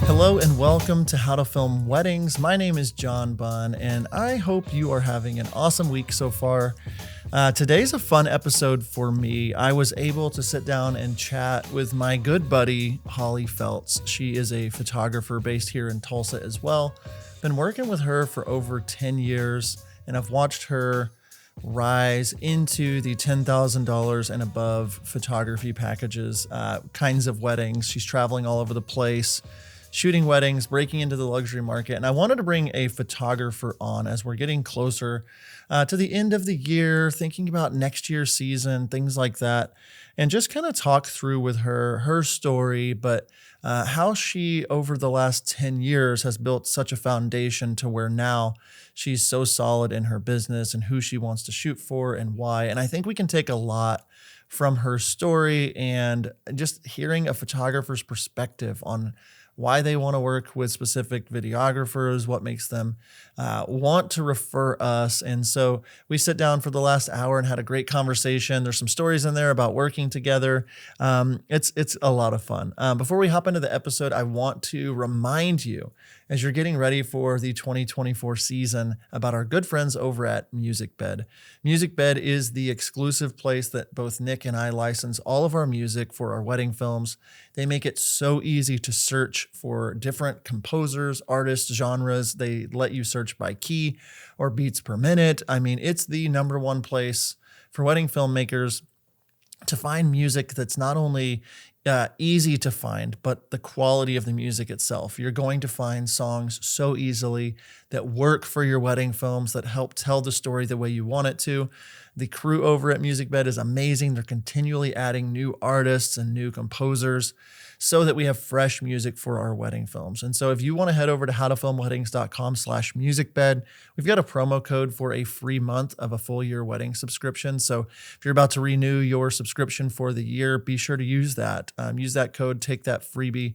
Hello and welcome to How to Film Weddings. My name is John Bunn, and I hope you are having an awesome week so far. Today's a fun episode for me. I was able to sit down and chat with my good buddy, Holly Felts. She is a photographer based here in Tulsa as well. Been working with her for over 10 years, and I've watched her rise into the $10,000 and above photography packages, kinds of weddings. She's traveling all over the place, shooting weddings, breaking into the luxury market. And I wanted to bring a photographer on as we're getting closer to the end of the year, thinking about next year's season, things like that, and just kind of talk through with her story, but how she, over the last 10 years, has built such a foundation to where now she's so solid in her business and who she wants to shoot for and why. And I think we can take a lot from her story and just hearing a photographer's perspective on why they want to work with specific videographers, what makes them want to refer us. And so we sit down for the last hour and had a great conversation. There's some stories in there about working together. It's a lot of fun. Before we hop into the episode, I want to remind you, as you're getting ready for the 2024 season, about our good friends over at MusicBed. MusicBed is the exclusive place that both Nick and I license all of our music for our wedding films. They make it so easy to search for different composers, artists, genres. They let you search by key or beats per minute. I mean, it's the number one place for wedding filmmakers to find music that's not only easy to find, but the quality of the music itself. You're going to find songs so easily that work for your wedding films, that help tell the story the way you want it to. The crew over at MusicBed is amazing. They're continually adding new artists and new composers so that we have fresh music for our wedding films. And so if you want to head over to howtofilmweddings.com/musicbed, we've got a promo code for a free month of a full year wedding subscription. So if you're about to renew your subscription for the year, be sure to use that. Use that code, take that freebie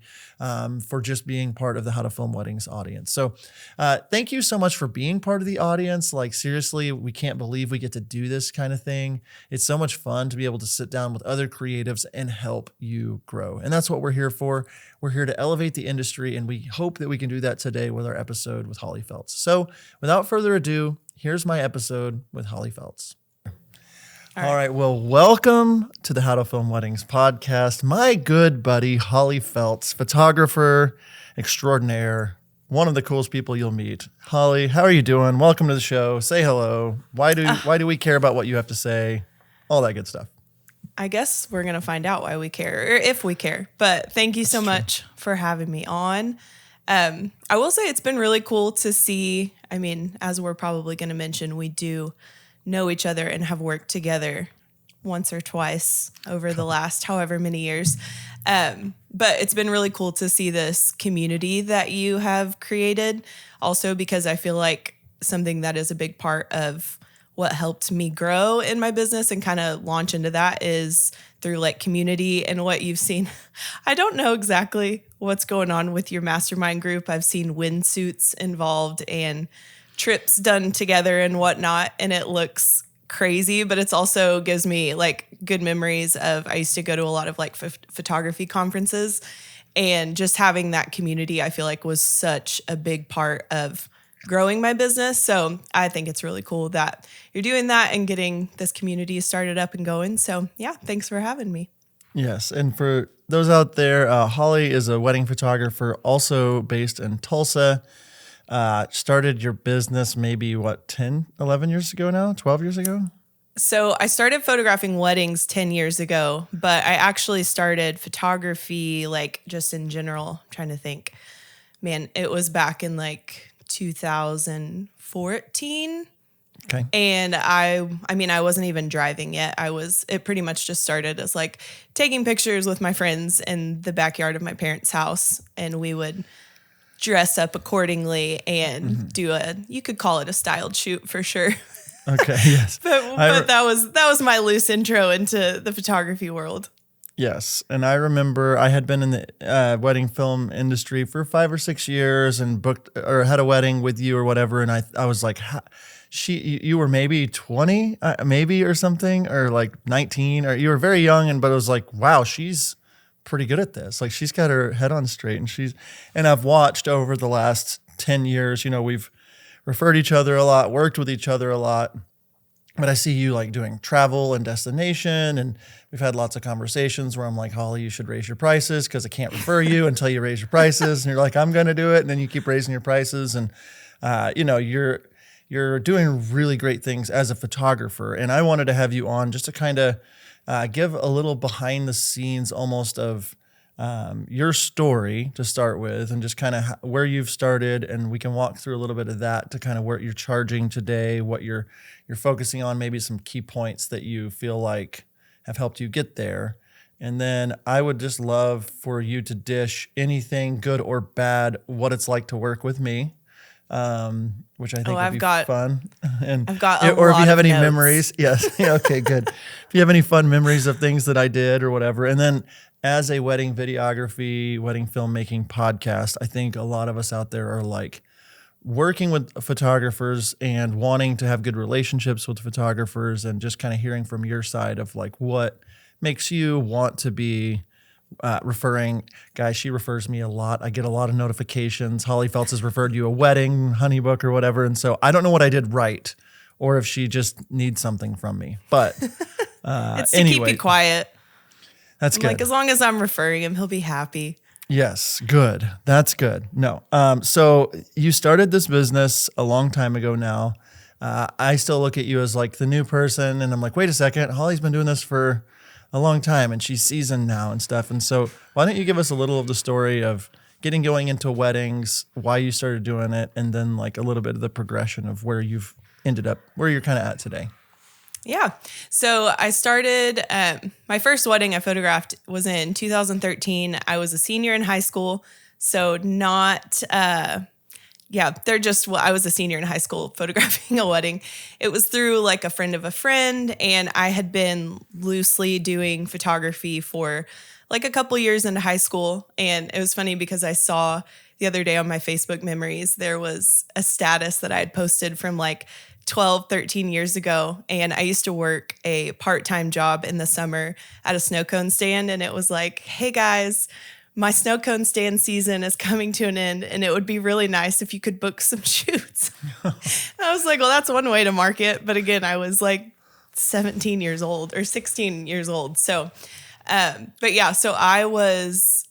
for just being part of the How to Film Weddings audience. So thank you so much for being part of the audience. Like, seriously, we can't believe we get to do this kind of thing. It's so much fun to be able to sit down with other creatives and help you grow. And that's what we're here for. We're here to elevate the industry, and we hope that we can do that today with our episode with Holly Felts. So without further ado, here's my episode with Holly Felts. All right. Well, welcome to the How to Film Weddings podcast. My good buddy, Holly Felts, photographer extraordinaire, one of the coolest people you'll meet. Holly, how are you doing? Welcome to the show. Say hello. Why do we care about what you have to say? All that good stuff. I guess we're going to find out why we care, or if we care. But thank you so much for having me on. I will say it's been really cool to see. I mean, as we're probably going to mention, we do know each other and have worked together once or twice over the last however many years. But it's been really cool to see this community that you have created. Also, because I feel like something that is a big part of what helped me grow in my business and kind of launch into that is through like community and what you've seen. I don't know exactly what's going on with your mastermind group. I've seen windsuits involved and trips done together and whatnot, and it looks crazy, but it's also gives me like good memories of, I used to go to a lot of like photography conferences, and just having that community, I feel like was such a big part of growing my business. So I think it's really cool that you're doing that and getting this community started up and going. So yeah, thanks for having me. Yes. And for those out there, Holly is a wedding photographer, also based in Tulsa. Started your business maybe 10, 11 years ago now, 12 years ago? So I started photographing weddings 10 years ago, but I actually started photography like just in general. I'm trying to think, man, it was back in like 2014. Okay. And I mean, I wasn't even driving yet. It pretty much just started as like taking pictures with my friends in the backyard of my parents' house. And we would dress up accordingly and you could call it a styled shoot for sure. Okay. Yes. but that was my loose intro into the photography world. Yes. And I remember I had been in the wedding film industry for 5 or 6 years and booked or had a wedding with you or whatever. And I was like, you were maybe 20, maybe or something, or like 19, or you were very young. But it was like, wow, she's pretty good at this. Like she's got her head on straight, and I've watched over the last 10 years, we've referred each other a lot, worked with each other a lot. But I see you like doing travel and destination, and we've had lots of conversations where I'm like, Holly, you should raise your prices because I can't refer you until you raise your prices. And you're like, I'm going to do it. And then you keep raising your prices. And, you're doing really great things as a photographer. And I wanted to have you on just to kind of give a little behind the scenes almost of your story to start with, and just kind of where you've started, and we can walk through a little bit of that to kind of where you're charging today, what you're focusing on, maybe some key points that you feel like have helped you get there. And then I would just love for you to dish anything good or bad, what it's like to work with me, which I think would be fun. And I've got or if you have any notes. memories, yes, yeah, okay, good. If you have any fun memories of things that I did or whatever, and then as a wedding videography, wedding filmmaking podcast, I think a lot of us out there are like working with photographers and wanting to have good relationships with photographers, and just kind of hearing from your side of like what makes you want to be referring. Guys, she refers me a lot. I get a lot of notifications. Holly Feltz has referred you a wedding, honeybook or whatever. And so I don't know what I did right, or if she just needs something from me. But it's to anyway, keep you quiet. That's good. Like, as long as I'm referring him, he'll be happy. Yes, good. That's good. No. So you started this business a long time ago now. I still look at you as like the new person, and I'm like, wait a second, Holly's been doing this for a long time, and she's seasoned now and stuff. And so why don't you give us a little of the story of going into weddings, why you started doing it, and then like a little bit of the progression of where you've ended up, where you're kind of at today. Yeah. So I started, my first wedding I photographed was in 2013. I was a senior in high school. So not, I was a senior in high school photographing a wedding. It was through like a friend of a friend, and I had been loosely doing photography for like a couple years into high school. And it was funny because I saw the other day on my Facebook memories, there was a status that I had posted from like 12, 13 years ago. And I used to work a part-time job in the summer at a snow cone stand. And it was like, hey guys, my snow cone stand season is coming to an end, and it would be really nice if you could book some shoots. I was like, well, that's one way to market. But again, I was like 17 years old or 16 years old. So, so I was,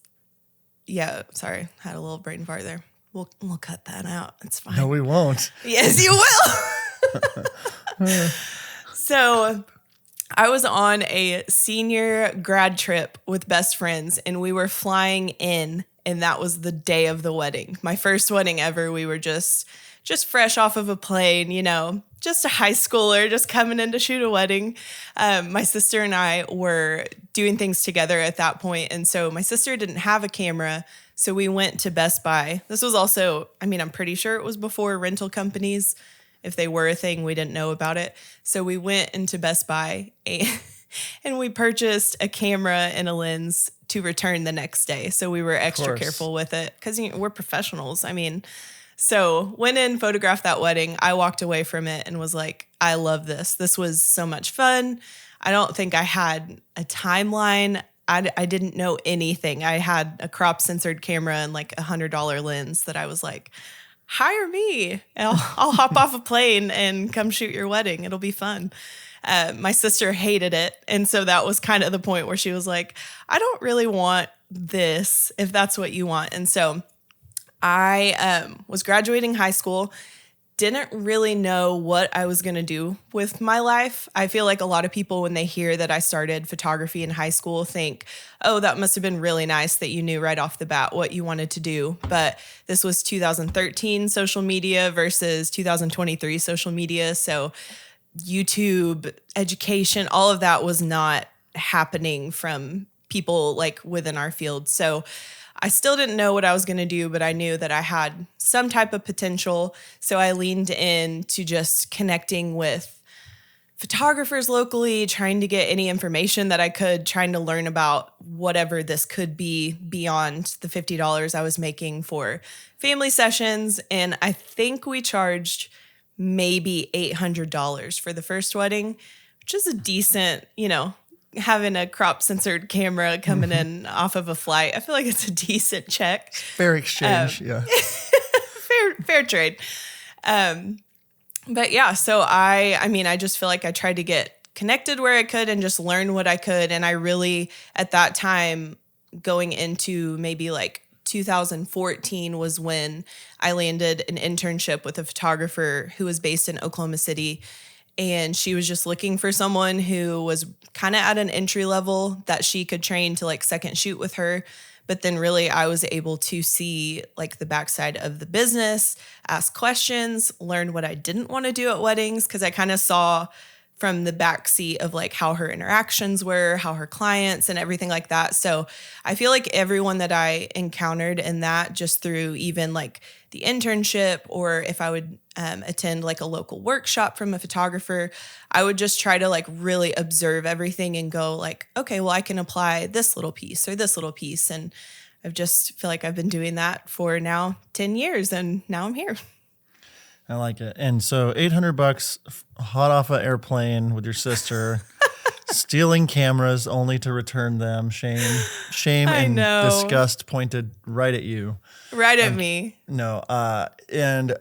sorry, had a little brain fart there. We'll cut that out. It's fine. No, we won't. Yes, you will. So I was on a senior grad trip with best friends, and we were flying in, and that was the day of the wedding. My first wedding ever. We were just fresh off of a plane, just a high schooler, just coming in to shoot a wedding. My sister and I were doing things together at that point. And so my sister didn't have a camera. So we went to Best Buy. This was also, I'm pretty sure it was before rental companies. If they were a thing, we didn't know about it. So we went into Best Buy and we purchased a camera and a lens to return the next day. So we were extra careful with it because we're professionals. So went in, photographed that wedding. I walked away from it and was like, I love this. This was so much fun. I don't think I had a timeline. I didn't know anything. I had a crop censored camera and like $100 lens that I was like, hire me. I'll hop off a plane and come shoot your wedding. It'll be fun. My sister hated it. And so that was kind of the point where she was like, I don't really want this if that's what you want. And so I was graduating high school, didn't really know what I was going to do with my life. I feel like a lot of people, when they hear that I started photography in high school, think, oh, that must have been really nice that you knew right off the bat what you wanted to do. But this was 2013 social media versus 2023 social media. So YouTube, education, all of that was not happening from people like within our field. So I still didn't know what I was going to do, but I knew that I had some type of potential. So I leaned in to just connecting with photographers locally, trying to get any information that I could, trying to learn about whatever this could be beyond the $50 I was making for family sessions. And I think we charged maybe $800 for the first wedding, which is a decent, having a crop censored camera coming in off of a flight. I feel like it's a decent check. Fair exchange. Yeah. Fair trade. But yeah, so I just feel like I tried to get connected where I could and just learn what I could. And I really, at that time, going into maybe like 2014 was when I landed an internship with a photographer who was based in Oklahoma City. And she was just looking for someone who was kind of at an entry level that she could train to like second shoot with her. But then really I was able to see like the backside of the business, ask questions, learn what I didn't want to do at weddings, because I kind of saw from the backseat of like how her interactions were, how her clients and everything like that. So I feel like everyone that I encountered in that, just through even like the internship, or if I would attend like a local workshop from a photographer, I would just try to like really observe everything and go like, okay, well, I can apply this little piece or this little piece. And I've just feel like I've been doing that for now 10 years and now I'm here. I like it. And so $800 hot off an airplane with your sister, stealing cameras only to return them. Shame and disgust pointed right at you. Right at me. No. And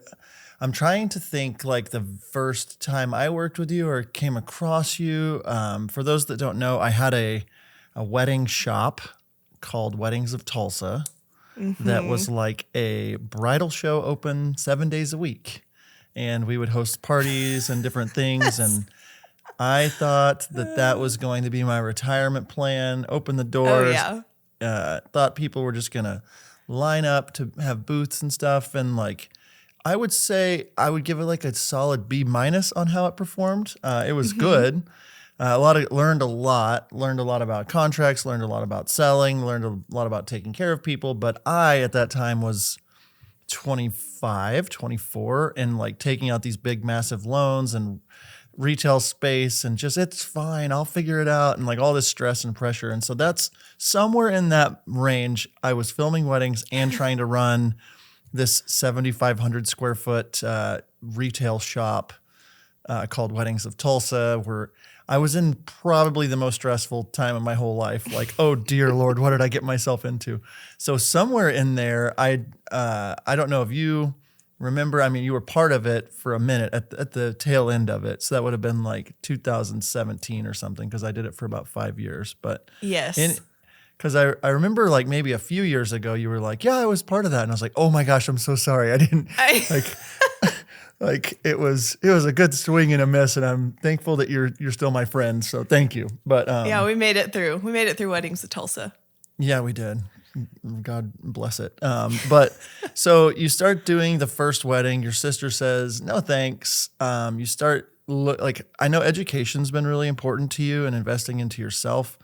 I'm trying to think like the first time I worked with you or came across you. For those that don't know, I had a wedding shop called Weddings of Tulsa that was like a bridal show open 7 days a week. And we would host parties and different things. And I thought that was going to be my retirement plan, open the doors. Oh, yeah. Thought people were just going to line up to have booths and stuff. And like, I would say I would give it like a solid B- on how it performed. It was good. Learned a lot about contracts, learned a lot about selling, learned a lot about taking care of people. But I, at that time, was 25, 24, and like taking out these big, massive loans and retail space and just, it's fine, I'll figure it out. And like all this stress and pressure. And so that's somewhere in that range. I was filming weddings and trying to run this 7,500 square foot retail shop called Weddings of Tulsa, where I was in probably the most stressful time of my whole life. Like, oh dear Lord, what did I get myself into? So somewhere in there, I don't know if you remember, I mean, you were part of it for a minute at the tail end of it. So that would have been like 2017 or something, because I did it for about 5 years. But yes. Because I remember like maybe a few years ago, you were like, yeah, I was part of that. And I was like, oh my gosh, I'm so sorry. I didn't like it was a good swing and a miss. And I'm thankful that you're still my friend. So thank you. But yeah, we made it through. We made it through Weddings of Tulsa. Yeah, we did. God bless it. But so you start doing the first wedding. Your sister says, no, thanks. You start like, I know education's been really important to you and investing into yourself.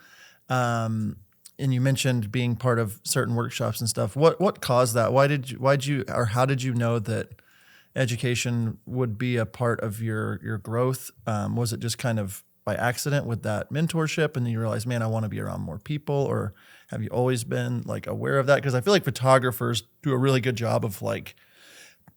And you mentioned being part of certain workshops and stuff. What caused that? How did you know that education would be a part of your growth? Was it just kind of by accident with that mentorship, and then you realize, man, I want to be around more people? Or have you always been like aware of that? Because I feel like photographers do a really good job of like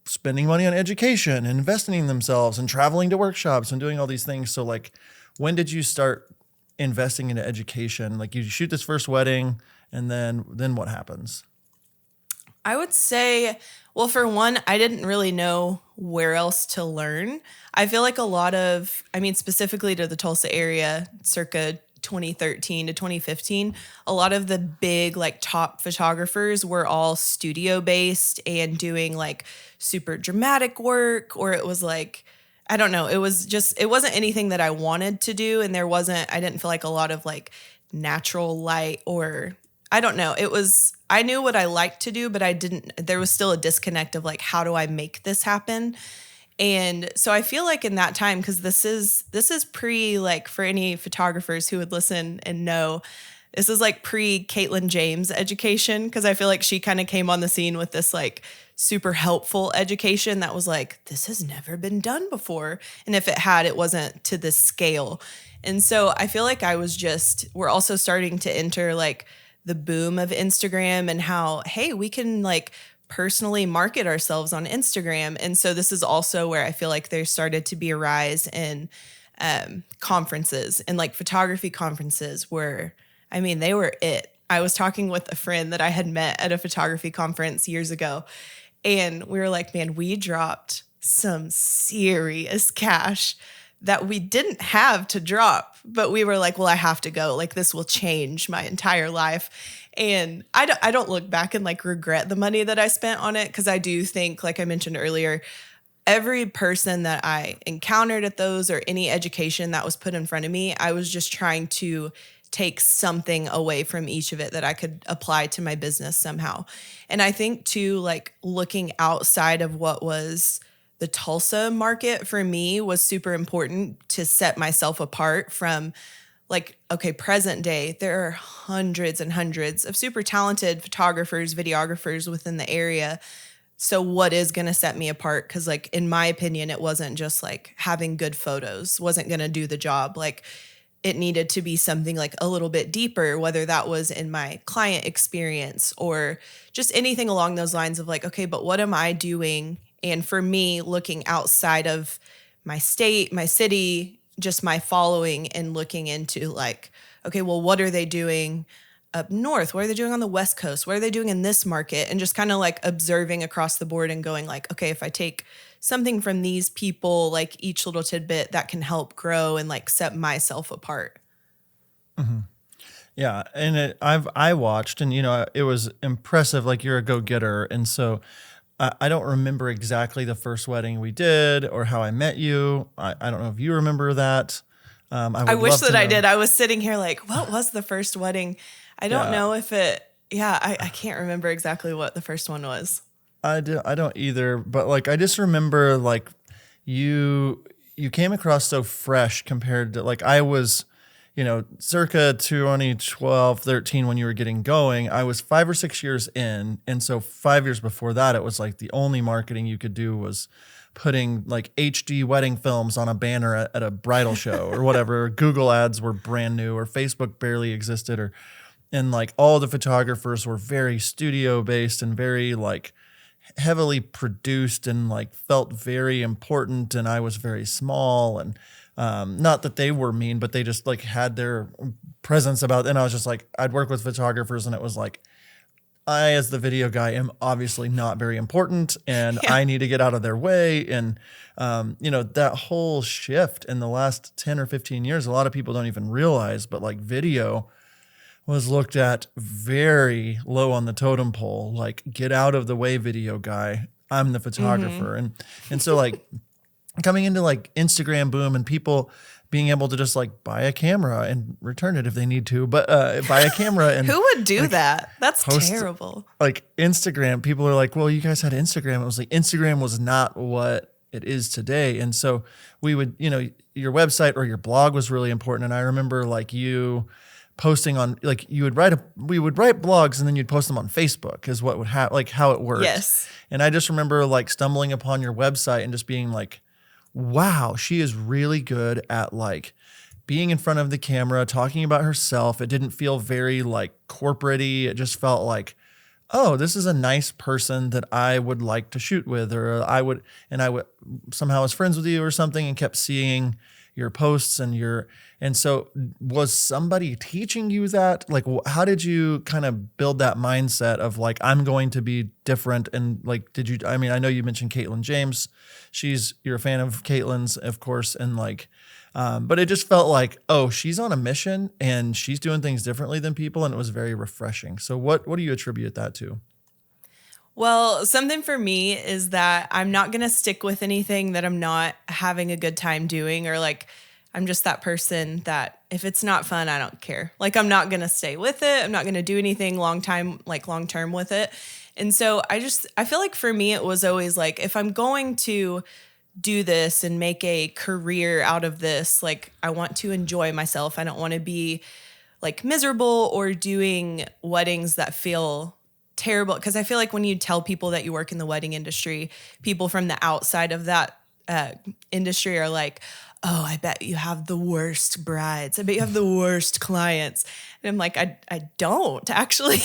spending money on education and investing in themselves and traveling to workshops and doing all these things. So like, when did you start investing into education? Like, you shoot this first wedding, and then what happens? I would say, well, for one, I didn't really know where else to learn. I feel like specifically to the Tulsa area, circa 2013 to 2015, a lot of the big like top photographers were all studio based and doing like super dramatic work, or it was like, I don't know, it wasn't anything that I wanted to do. And I didn't feel like a lot of like natural light, or I don't know. I knew what I liked to do, but there was still a disconnect of like, how do I make this happen? And so I feel like in that time, because this is pre, like, for any photographers who would listen and know, this is like pre Caitlin James education, because I feel like she kind of came on the scene with this like super helpful education that was like, this has never been done before. And if it had, it wasn't to this scale. And so I feel like we're also starting to enter like the boom of Instagram and how, hey, we can like personally market ourselves on Instagram. And so this is also where I feel like there started to be a rise in conferences, and like photography conferences were, I mean, they were it. I was talking with a friend that I had met at a photography conference years ago, and we were like, man, we dropped some serious cash that we didn't have to drop, but we were like, well, I have to go. Like, this will change my entire life. And I don't look back and like regret the money that I spent on it, because I do think, like I mentioned earlier, every person that I encountered at those, or any education that was put in front of me, I was just trying to take something away from each of it that I could apply to my business somehow. And I think too, like looking outside of what was the Tulsa market for me was super important to set myself apart from, like, okay, present day, there are hundreds and hundreds of super talented photographers, videographers within the area. So what is going to set me apart? Because like, in my opinion, it wasn't just like having good photos wasn't going to do the job. Like, it needed to be something like a little bit deeper, whether that was in my client experience or just anything along those lines of like, okay, but what am I doing? And for me, looking outside of my state, my city, just my following, and looking into like, okay, well, what are they doing up north? What are they doing on the West Coast? What are they doing in this market? And just kind of like observing across the board and going like, okay, if I take something from these people, like each little tidbit that can help grow and like set myself apart. Mm-hmm. Yeah. And I watched, and, you know, it was impressive. Like, you're a go-getter. And so I don't remember exactly the first wedding we did or how I met you. I don't know if you remember that. I wish that I did. I was sitting here like, what was the first wedding? I don't know if it, I can't remember exactly what the first one was. I don't either, but like, I just remember like you came across so fresh compared to, like, I was, you know, circa 2012, 13 when you were getting going. I was 5 or 6 years in. And so 5 years before that, it was like the only marketing you could do was putting like HD wedding films on a banner at a bridal show or whatever. Google ads were brand new, or Facebook barely existed, and like all the photographers were very studio based and very like heavily produced and like felt very important. And I was very small, and not that they were mean, but they just like had their presence about it. And I was just like, I'd work with photographers, and it was like, I, as the video guy, am obviously not very important, and I need to get out of their way. And, you know, that whole shift in the last 10 or 15 years, a lot of people don't even realize, but like video was looked at very low on the totem pole, like, get out of the way, video guy. I'm the photographer. Mm-hmm. And so like coming into like Instagram boom and people being able to just like buy a camera and return it if they need to, but buy a camera and who would do like, that? That's terrible. Like Instagram, people are like, well, you guys had Instagram. It was like, Instagram was not what it is today. And so we would, you know, your website or your blog was really important. And I remember like you posting on, like, we would write blogs and then you'd post them on Facebook is what would happen, like how it works. Yes. And I just remember like stumbling upon your website and just being like, wow, she is really good at like being in front of the camera, talking about herself. It didn't feel very like corporate-y. It just felt like, oh, this is a nice person that I would like to shoot with, or I would somehow was friends with you or something and kept seeing your posts and so was somebody teaching you that? Like, how did you kind of build that mindset of like, I'm going to be different? And like, I know you mentioned Caitlin James. You're a fan of Caitlin's, of course. And like, but it just felt like, oh, she's on a mission and she's doing things differently than people. And it was very refreshing. So what do you attribute that to? Well, something for me is that I'm not going to stick with anything that I'm not having a good time doing, or like, I'm just that person that if it's not fun, I don't care. Like, I'm not going to stay with it. I'm not going to do anything long term with it. And so I feel like for me, it was always like, if I'm going to do this and make a career out of this, like, I want to enjoy myself. I don't want to be like miserable or doing weddings that feel terrible. Because I feel like when you tell people that you work in the wedding industry, people from the outside of that industry are like, oh, I bet you have the worst brides. I bet you have the worst clients. And I'm like, I don't actually.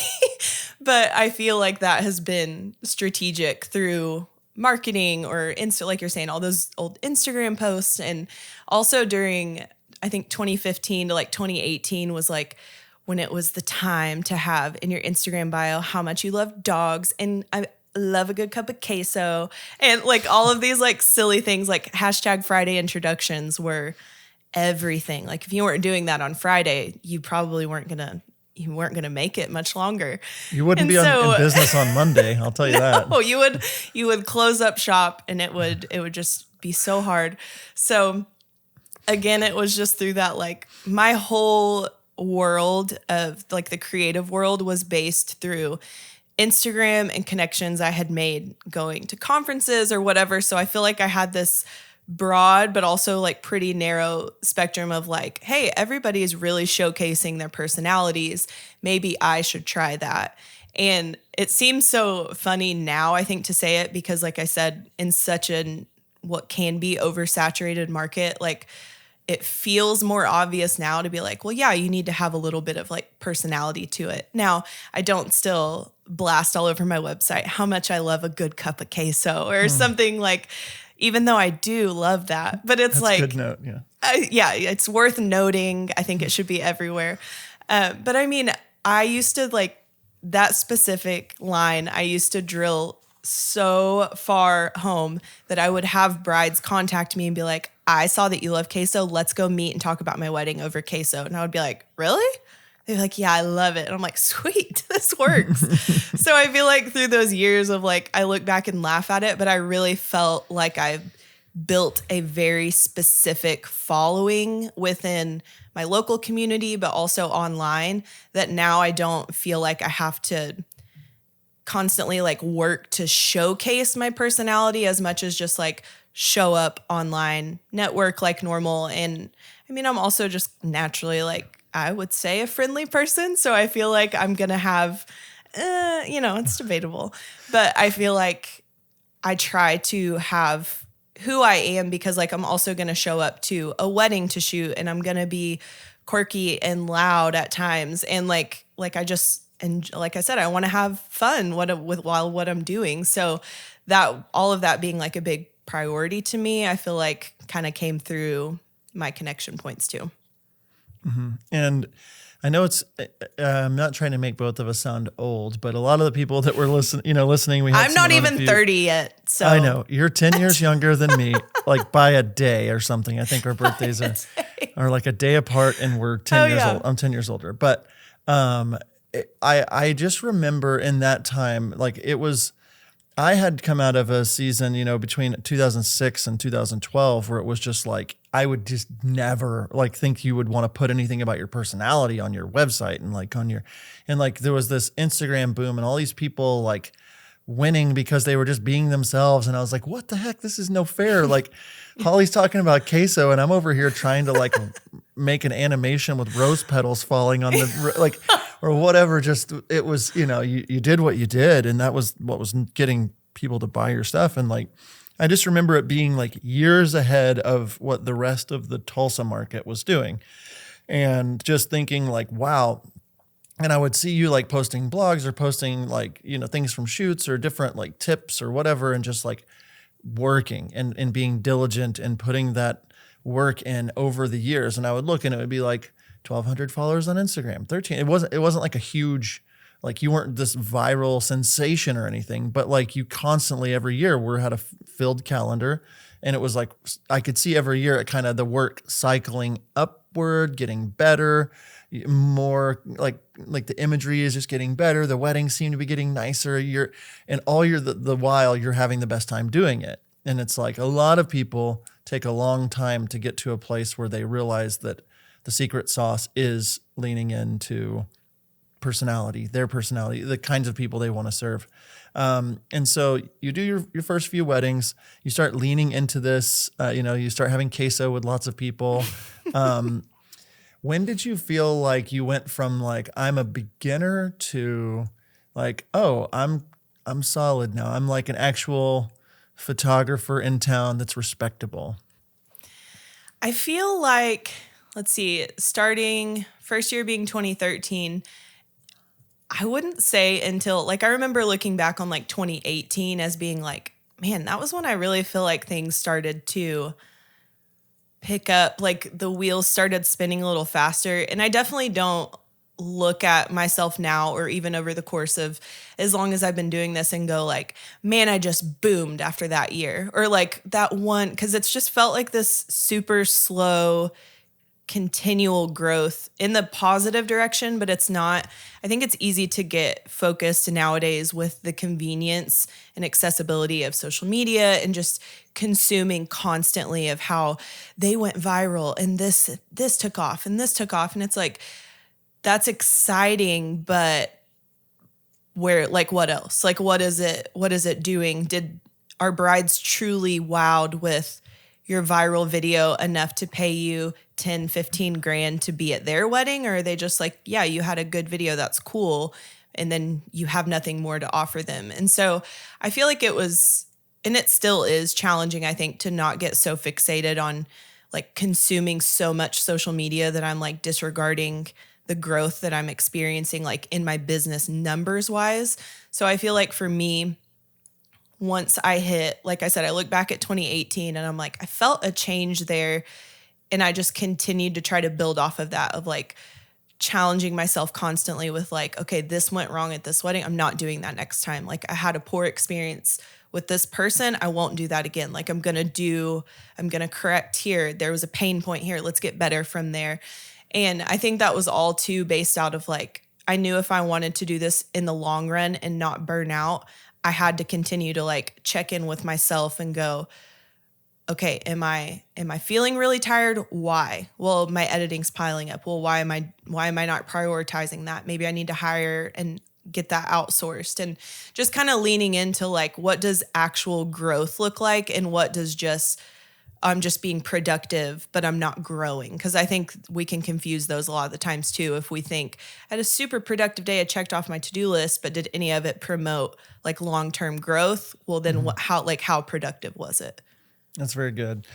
But I feel like that has been strategic through marketing or like you're saying, all those old Instagram posts. And also during, I think 2015 to like 2018 was like when it was the time to have in your Instagram bio how much you love dogs. And I love a good cup of queso, and like all of these like silly things, like hashtag Friday introductions were everything. Like if you weren't doing that on Friday, you probably weren't gonna make it much longer. You wouldn't be in business on Monday, I'll tell you that. Oh, you would close up shop, and it would just be so hard. So again, it was just through that, like my whole world of like the creative world was based through Instagram and connections I had made going to conferences or whatever. So I feel like I had this broad, but also like pretty narrow spectrum of like, hey, everybody is really showcasing their personalities. Maybe I should try that. And it seems so funny now, I think, to say it, because like I said, in such what can be oversaturated market, like it feels more obvious now to be like, well, yeah, you need to have a little bit of like personality to it. Now, I don't still blast all over my website how much I love a good cup of queso or something, like, even though I do love that. But it's like, good note, yeah. Yeah, it's worth noting. I think it should be everywhere. But I mean, I used to like that specific line, I used to drill so far home that I would have brides contact me and be like, I saw that you love queso. Let's go meet and talk about my wedding over queso. And I would be like, really? They're like, yeah, I love it. And I'm like, sweet, this works. So I feel like through those years of like, I look back and laugh at it, but I really felt like I built a very specific following within my local community, but also online, that now I don't feel like I have to constantly like work to showcase my personality as much as just like show up online, network like normal. And I mean, I'm also just naturally like, I would say, a friendly person. So I feel like I'm going to have, it's debatable, but I feel like I try to have who I am, because like I'm also going to show up to a wedding to shoot, and I'm going to be quirky and loud at times. And like I just, and like I said, I want to have fun while what I'm doing. So that all of that being like a big priority to me, I feel like kind of came through my connection points too. Mm-hmm. And I know I'm not trying to make both of us sound old, but a lot of the people that were listening, I'm not even 30 yet. So I know you're 10 years younger than me, like by a day or something. I think our birthdays are like a day apart, and we're 10 years old. I'm 10 years older, but I just remember in that time, like I had come out of a season, between 2006 and 2012, where it was just like, I would just never like think you would want to put anything about your personality on your website and like there was this Instagram boom and all these people like winning because they were just being themselves. And I was like, what the heck? This is no fair. Like Holly's talking about queso and I'm over here trying to like make an animation with rose petals falling on the, like, or whatever. Just, it was, you did what you did. And that was what was getting people to buy your stuff. And like, I just remember it being like years ahead of what the rest of the Tulsa market was doing. And just thinking like, wow. And I would see you like posting blogs or posting like, things from shoots or different like tips or whatever. And just like working and being diligent and putting that work in over the years. And I would look and it would be like 1,200 followers on Instagram, 13. It wasn't like a huge, like you weren't this viral sensation or anything, but like you constantly every year had a filled calendar, and it was like, I could see every year it kind of the work cycling upward, getting better, more like the imagery is just getting better. The weddings seem to be getting nicer a year, and the while you're having the best time doing it. And it's like a lot of people take a long time to get to a place where they realize that the secret sauce is leaning into their personality, the kinds of people they want to serve. And so you do your first few weddings, you start leaning into this, you start having queso with lots of people. When did you feel like you went from like, I'm a beginner to like, oh, I'm solid now. I'm like an actual photographer in town that's respectable? I feel like, let's see, starting first year being 2013, I wouldn't say until like, I remember looking back on like 2018 as being like man, that was when I really feel like things started to pick up, like the wheels started spinning a little faster. And I definitely don't look at myself now or even over the course of as long as I've been doing this and go like, man, I just boomed after that year, or like that one, because it's just felt like this super slow continual growth in the positive direction, but it's not. I think it's easy to get focused nowadays with the convenience and accessibility of social media and just consuming constantly of how they went viral and this took off and this took off. And it's like, that's exciting, but where, like, what else? Like, what is it doing? Did our brides truly wowed with your viral video enough to pay you 10, 15 grand to be at their wedding? Or are they just like, yeah, you had a good video, that's cool, and then you have nothing more to offer them? And so I feel like it was, and it still is challenging, I think, to not get so fixated on like consuming so much social media that I'm like disregarding the growth that I'm experiencing like in my business numbers wise. So I feel like for me, once I hit, like I said, I look back at 2018 and I'm like, I felt a change there. And I just continued to try to build off of that, of like challenging myself constantly with like, okay, this went wrong at this wedding, I'm not doing that next time. Like I had a poor experience with this person, I won't do that again. Like I'm going to correct here. There was a pain point here. Let's get better from there. And I think that was all too based out of like, I knew if I wanted to do this in the long run and not burn out, I had to continue to like check in with myself and go, okay, am I feeling really tired? Why? Well, my editing's piling up. Well, why am I not prioritizing that? Maybe I need to hire and get that outsourced, and just kind of leaning into like, what does actual growth look like and what does just, I'm just being productive, but I'm not growing. Because I think we can confuse those a lot of the times too. If we think I had a super productive day, I checked off my to-do list, but did any of it promote like long-term growth? Well, then how productive was it? That's very good.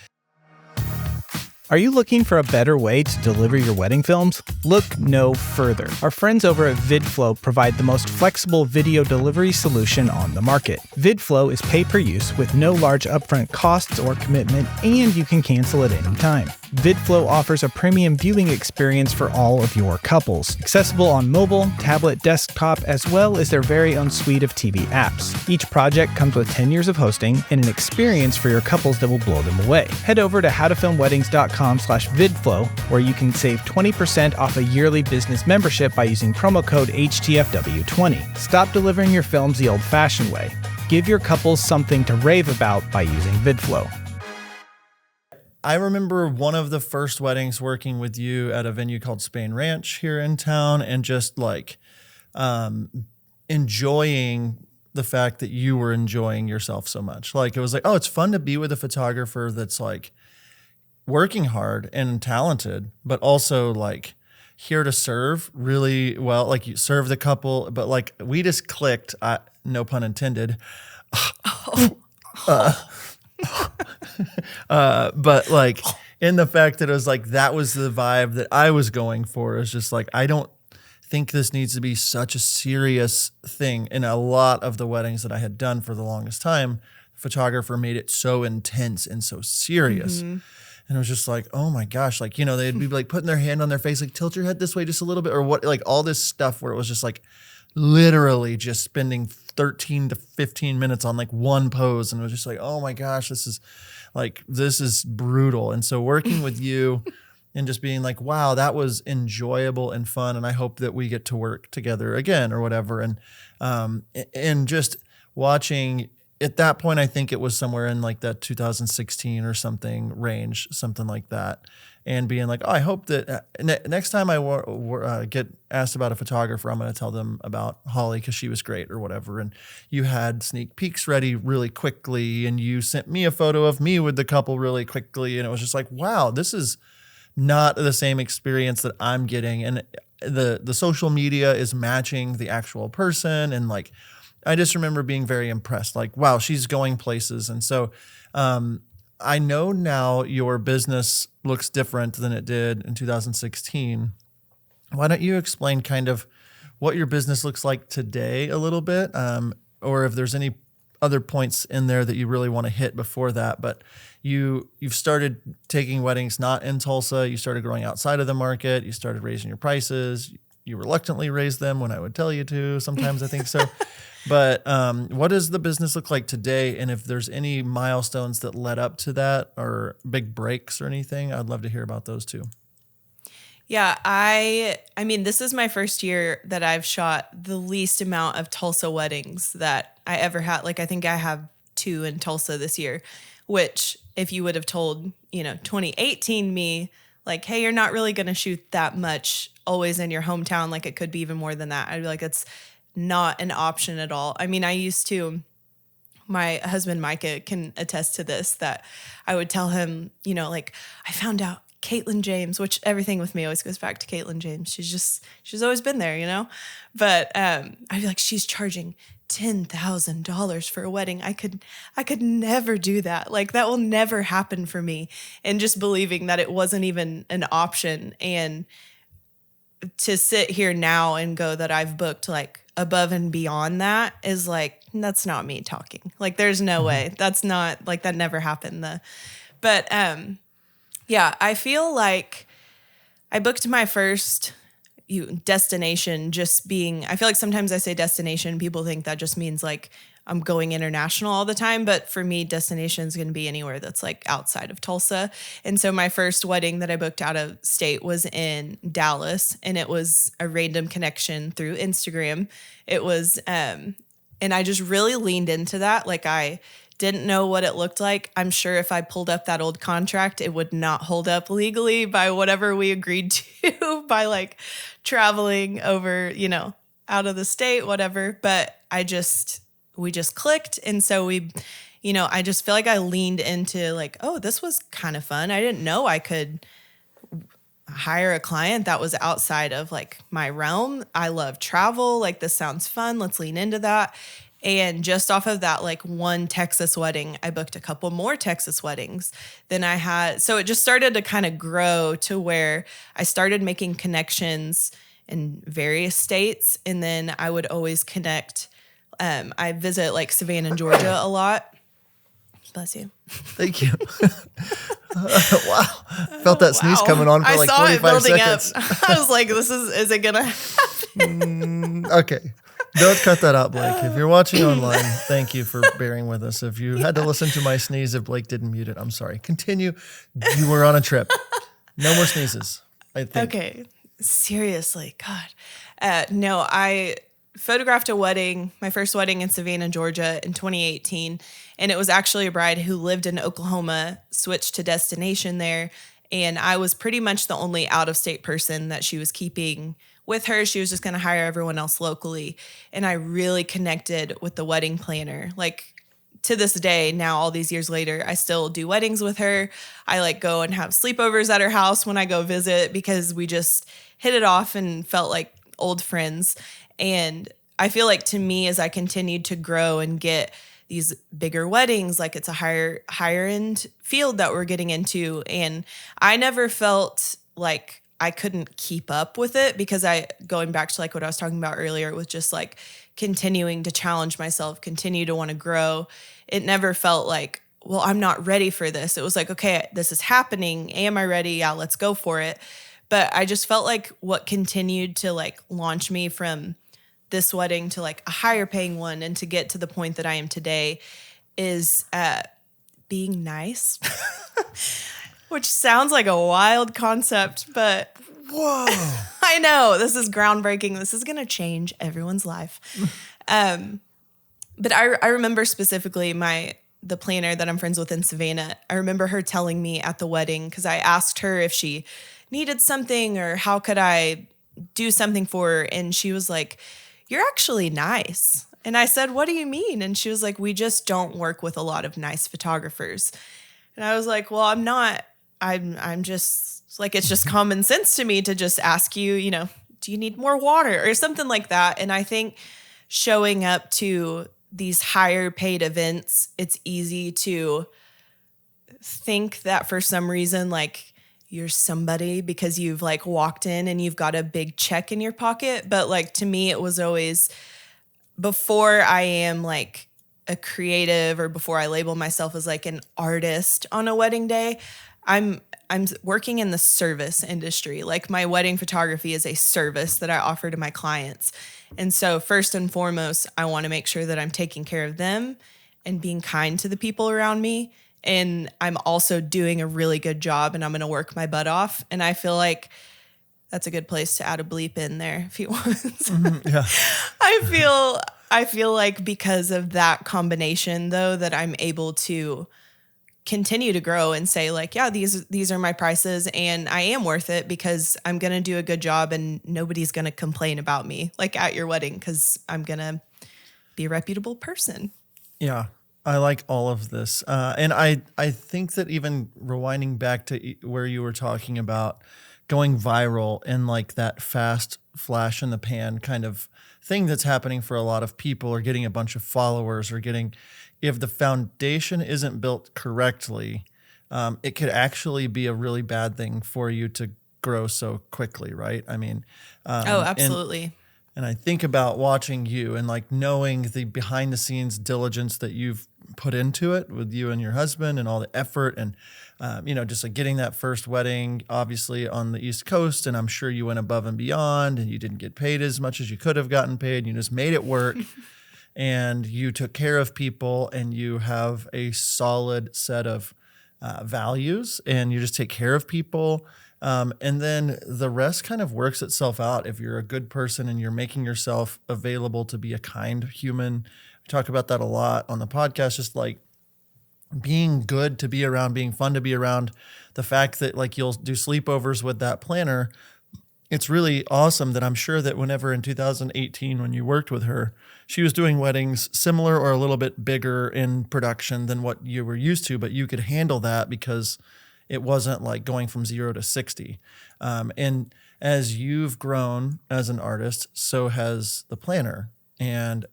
Are you looking for a better way to deliver your wedding films? Look no further. Our friends over at VidFlow provide the most flexible video delivery solution on the market. VidFlow is pay-per-use with no large upfront costs or commitment, and you can cancel at any time. VidFlow offers a premium viewing experience for all of your couples, accessible on mobile, tablet, desktop, as well as their very own suite of TV apps. Each project comes with 10 years of hosting and an experience for your couples that will blow them away. Head over to howtofilmweddings.com/vidflow, where you can save 20% off a yearly business membership by using promo code HTFW20. Stop delivering your films the old-fashioned way. Give your couples something to rave about by using VidFlow. I remember one of the first weddings working with you at a venue called Spain Ranch here in town, and just like enjoying the fact that you were enjoying yourself so much. Like it was like, oh, it's fun to be with a photographer that's like working hard and talented, but also like here to serve really well. Like you serve the couple, but like we just clicked, no pun intended. But like in the fact that it was like, that was the vibe that I was going for. Is just like, I don't think this needs to be such a serious thing. In a lot of the weddings that I had done for the longest time, the photographer made it so intense and so serious. Mm-hmm. And it was just like, oh my gosh, like, you know, they'd be like putting their hand on their face, like tilt your head this way just a little bit, or what, like all this stuff where it was just like literally just spending 13 to 15 minutes on like one pose. And it was just like, oh my gosh, this is brutal. And so working with you and just being like, wow, that was enjoyable and fun. And I hope that we get to work together again or whatever. And just watching at that point, I think it was somewhere in like that 2016 or something range, something like that. And being like, oh, I hope that next time I get asked about a photographer, I'm going to tell them about Holly because she was great or whatever. And you had sneak peeks ready really quickly, and you sent me a photo of me with the couple really quickly. And it was just like, wow, this is not the same experience that I'm getting. And the social media is matching the actual person. And like, I just remember being very impressed, like, wow, she's going places. And so I know now your business looks different than it did in 2016. Why don't you explain kind of what your business looks like today a little bit, or if there's any other points in there that you really want to hit before that, but you've started taking weddings not in Tulsa. You started growing outside of the market. You started raising your prices. You reluctantly raised them when I would tell you to. Sometimes I think so. But what does the business look like today? And if there's any milestones that led up to that or big breaks or anything, I'd love to hear about those too. Yeah, I mean, this is my first year that I've shot the least amount of Tulsa weddings that I ever had. Like, I think I have 2 in Tulsa this year, which if you would have told, 2018 me, like, hey, you're not really going to shoot that much always in your hometown. Like, it could be even more than that. I'd be like, it's not an option at all. I mean, I used to, my husband, Micah, can attest to this, that I would tell him, like, I found out Caitlin James, which everything with me always goes back to Caitlin James. She's always been there, but I'd be like, she's charging $10,000 for a wedding. I could never do that. Like, that will never happen for me. And just believing that it wasn't even an option. And to sit here now and go that I've booked like above and beyond that is like, that's not me talking. Like, there's no way. That's not, like, that never happened. Yeah, I feel like I booked my first destination just being, I feel like sometimes I say destination, people think that just means like I'm going international all the time. But for me, destination is going to be anywhere that's like outside of Tulsa. And so my first wedding that I booked out of state was in Dallas, and it was a random connection through Instagram. It was, and I just really leaned into that. Like, I didn't know what it looked like. I'm sure if I pulled up that old contract, it would not hold up legally by whatever we agreed to by like traveling over, out of the state, whatever. But we just clicked. And so I just feel like I leaned into like, oh, this was kind of fun. I didn't know I could hire a client that was outside of like my realm. I love travel. Like, this sounds fun. Let's lean into that. And just off of that, like, one Texas wedding, I booked a couple more Texas weddings than I had. So it just started to kind of grow to where I started making connections in various states. And then I would always connect. I visit like Savannah, Georgia a lot. Bless you. Thank you. Wow. Felt that sneeze coming on for like 45 seconds. Up. I was like, is it going to happen? Okay. Don't cut that out, Blake. If you're watching online, thank you for bearing with us. If you had to listen to my sneeze, if Blake didn't mute it, I'm sorry. Continue. You were on a trip. No more sneezes, I think. Okay. Seriously. God. No, I photographed a wedding, my first wedding in Savannah, Georgia in 2018. And it was actually a bride who lived in Oklahoma, switched to destination there. And I was pretty much the only out-of-state person that she was keeping with her. She was just going to hire everyone else locally. And I really connected with the wedding planner. Like, to this day, now all these years later, I still do weddings with her. I like go and have sleepovers at her house when I go visit because we just hit it off and felt like old friends. And I feel like, to me, as I continued to grow and get these bigger weddings, like, it's a higher end field that we're getting into. And I never felt like I couldn't keep up with it because going back to like what I was talking about earlier with just like continuing to challenge myself, continue to want to grow. It never felt like, well, I'm not ready for this. It was like, okay, this is happening. Am I ready? Yeah, let's go for it. But I just felt like what continued to like launch me from this wedding to like a higher paying one and to get to the point that I am today is being nice. Which sounds like a wild concept, but whoa, I know this is groundbreaking. This is going to change everyone's life. But I remember specifically the planner that I'm friends with in Savannah. I remember her telling me at the wedding, because I asked her if she needed something or how could I do something for her. And she was like, "You're actually nice." And I said, "What do you mean?" And she was like, "We just don't work with a lot of nice photographers." And I was like, "Well, I'm not. I'm just like, it's just common sense to me to just ask you, do you need more water or something like that?" And I think showing up to these higher paid events, it's easy to think that for some reason, like, you're somebody because you've like walked in and you've got a big check in your pocket. But like, to me, it was always, before I am like a creative or before I label myself as like an artist on a wedding day, I'm working in the service industry. Like my wedding photography is a service that I offer to my clients. And so first and foremost, I want to make sure that I'm taking care of them and being kind to the people around me. And I'm also doing a really good job, and I'm going to work my butt off. And I feel like that's a good place to add a bleep in there if you want. Yeah. I feel like because of that combination though, that I'm able to continue to grow and say like, yeah, these are my prices and I am worth it because I'm going to do a good job and nobody's going to complain about me like at your wedding because I'm going to be a reputable person. Yeah. I like all of this. And I think that even rewinding back to where you were talking about going viral and like that fast flash in the pan kind of thing that's happening for a lot of people, or getting a bunch of followers, or getting, if the foundation isn't built correctly, it could actually be a really bad thing for you to grow so quickly, right? I mean, oh, absolutely. And I think about watching you and like knowing the behind the scenes diligence that you've put into it with you and your husband, and all the effort, and just like getting that first wedding, obviously on the East Coast. And I'm sure you went above and beyond, and you didn't get paid as much as you could have gotten paid. You just made it work. And you took care of people, and you have a solid set of values, and you just take care of people. And then the rest kind of works itself out if you're a good person and you're making yourself available to be a kind human. We talk about that a lot on the podcast, just like being good to be around, being fun to be around. The fact that like you'll do sleepovers with that planner, it's really awesome that I'm sure that whenever in 2018, when you worked with her, she was doing weddings similar or a little bit bigger in production than what you were used to, but you could handle that because it wasn't like going from 0 to 60. And as you've grown as an artist, so has the planner. And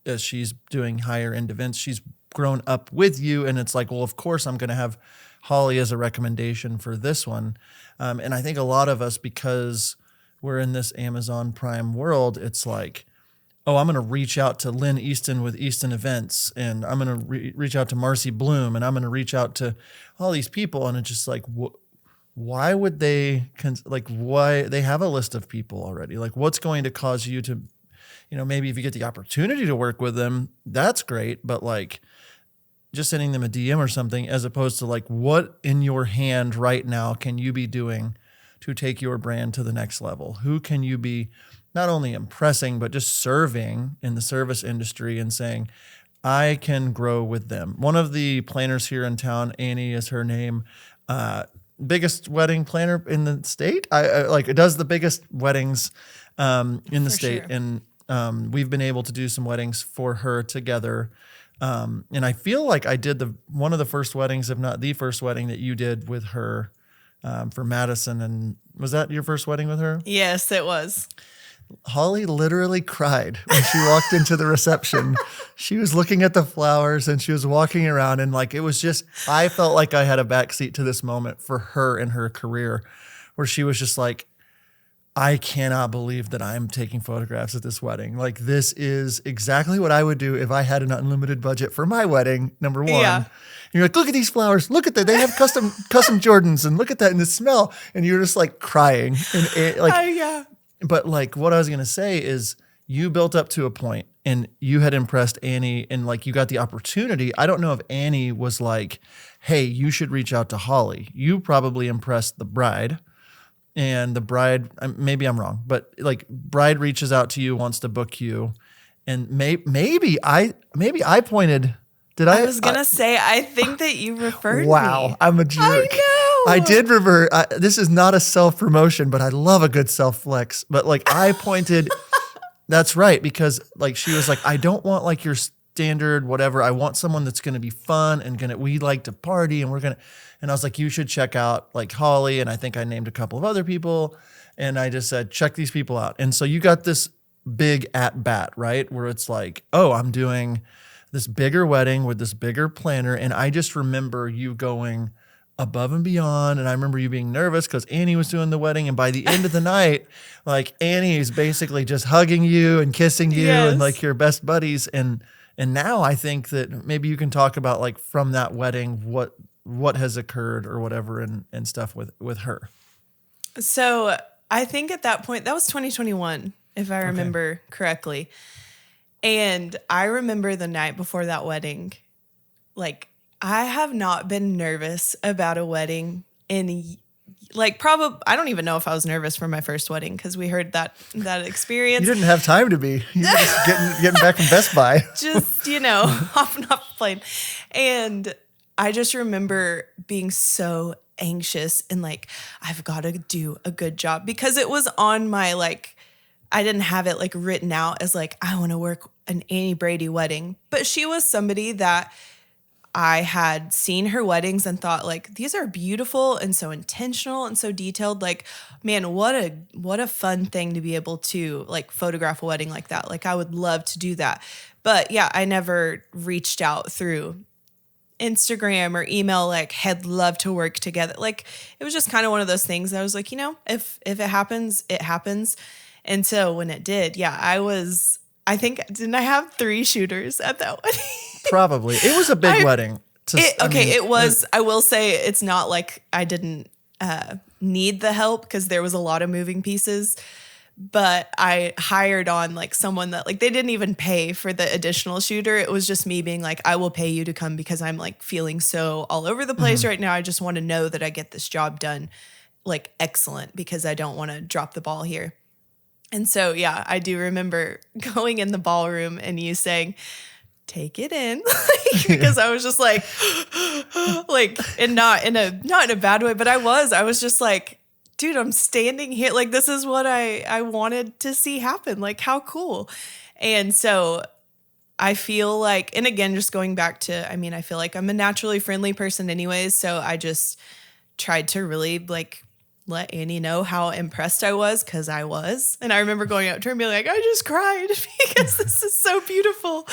as she's doing higher end events, she's grown up with you. And it's like, well, of course, I'm going to have Holly as a recommendation for this one. And I think a lot of us, because we're in this Amazon Prime world, it's like, oh, I'm going to reach out to Lynn Easton with Easton Events, and I'm going to reach out to Marcy Bloom, and I'm going to reach out to all these people. And it's just like, why would they, why they have a list of people already? Like, what's going to cause you to, maybe if you get the opportunity to work with them, that's great. But like just sending them a DM or something, as opposed to like, what in your hand right now can you be doing to take your brand to the next level? Who can you be not only impressing, but just serving in the service industry and saying, I can grow with them? One of the planners here in town, Annie is her name, biggest wedding planner in the state. It does the biggest weddings in the state. Sure. And we've been able to do some weddings for her together. And I feel like I did one of the first weddings, if not the first wedding that you did with her for Madison. And was that your first wedding with her? Yes, it was. Holly literally cried when she walked into the reception. She was looking at the flowers and she was walking around, and like, it was just, I felt like I had a backseat to this moment for her in her career, where she was just like, I cannot believe that I'm taking photographs at this wedding. Like, this is exactly what I would do if I had an unlimited budget for my wedding, number one. Yeah. And you're like, look at these flowers. Look at that. They have custom Jordans, and look at that, and the smell. And you're just like crying. And yeah. But like, what I was going to say is, you built up to a point and you had impressed Annie, and like, you got the opportunity. I don't know if Annie was like, hey, you should reach out to Holly. You probably impressed the bride, and the bride, maybe I'm wrong, but like, bride reaches out to you, wants to book you. And maybe I pointed, I was going to say, I think that you referred me. Wow, I'm a jerk. I know. I did revert. This is not a self-promotion, but I love a good self-flex. But like, I pointed, that's right, because like, she was like, I don't want like your standard whatever. I want someone that's going to be fun and we like to party, and and I was like, you should check out like Holly. And I think I named a couple of other people, and I just said, check these people out. And so you got this big at bat, right? Where it's like, oh, I'm doing this bigger wedding with this bigger planner. And I just remember you going above and beyond. And I remember you being nervous because Annie was doing the wedding. And by the end of the night, like, Annie is basically just hugging you and kissing you, yes, and like your best buddies. And And now I think that maybe you can talk about like from that wedding, what has occurred or whatever and stuff with her. So I think at that point, that was 2021, if I remember correctly. And I remember the night before that wedding, like I have not been nervous about a wedding in like probably, I don't even know if I was nervous for my first wedding because we heard that experience. You didn't have time to be. You were just getting back from Best Buy. Just, hopping off the plane. And I just remember being so anxious and like, I've got to do a good job because it was on my like, I didn't have it like written out as like, I want to work an Annie Brady wedding. But she was somebody that I had seen her weddings and thought like, these are beautiful and so intentional and so detailed. Like, man, what a fun thing to be able to like photograph a wedding like that. Like I would love to do that. But yeah, I never reached out through Instagram or email, like had loved to work together. Like it was just kind of one of those things that I was like, if it happens, it happens. And so when it did, yeah, I think, didn't I have 3 shooters at that wedding? Probably. It was a big wedding. It was. I will say it's not like I didn't need the help because there was a lot of moving pieces. But I hired on like someone that like they didn't even pay for the additional shooter. It was just me being like, I will pay you to come because I'm like feeling so all over the place right now. I just want to know that I get this job done like excellent because I don't want to drop the ball here. And so, yeah, I do remember going in the ballroom and you saying, take it in, because I was just like, and not in a bad way, but I was just like, dude, I'm standing here. Like, this is what I wanted to see happen. Like, how cool. And so I feel like, and again, just going back to, I feel like I'm a naturally friendly person anyways. So I just tried to really like let Annie know how impressed I was because I was. And I remember going up to her and being like, I just cried because this is so beautiful.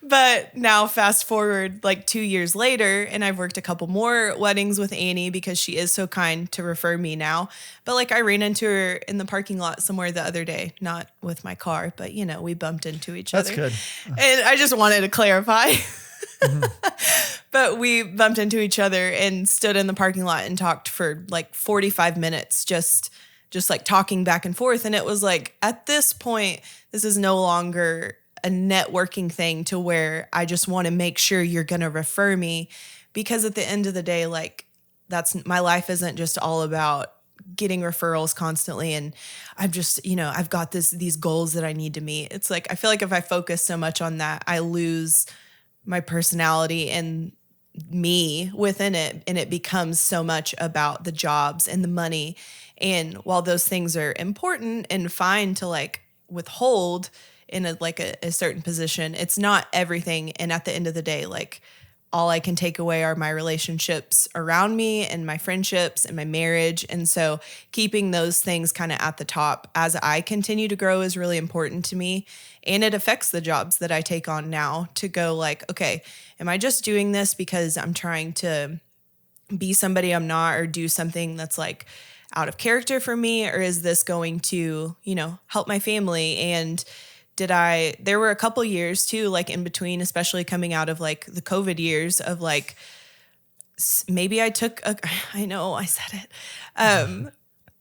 But now fast forward like 2 years later, and I've worked a couple more weddings with Annie because she is so kind to refer me now. But like I ran into her in the parking lot somewhere the other day, not with my car, but we bumped into each other. That's good. And I just wanted to clarify. But we bumped into each other and stood in the parking lot and talked for like 45 minutes, just like talking back and forth. And it was like, at this point, this is no longer a networking thing to where I just want to make sure you're going to refer me, because at the end of the day, like that's my life isn't just all about getting referrals constantly. And I've just, I've got these goals that I need to meet. It's like, I feel like if I focus so much on that, I lose my personality and me within it, and it becomes so much about the jobs and the money. And while those things are important and fine to like withhold in a certain position, it's not everything. And at the end of the day, like all I can take away are my relationships around me and my friendships and my marriage. And so keeping those things kind of at the top as I continue to grow is really important to me. And it affects the jobs that I take on now to go like, okay, am I just doing this because I'm trying to be somebody I'm not or do something that's like out of character for me? Or is this going to, help my family? And there were a couple years too, like in between, especially coming out of like the COVID years of like, maybe I took I know I said it.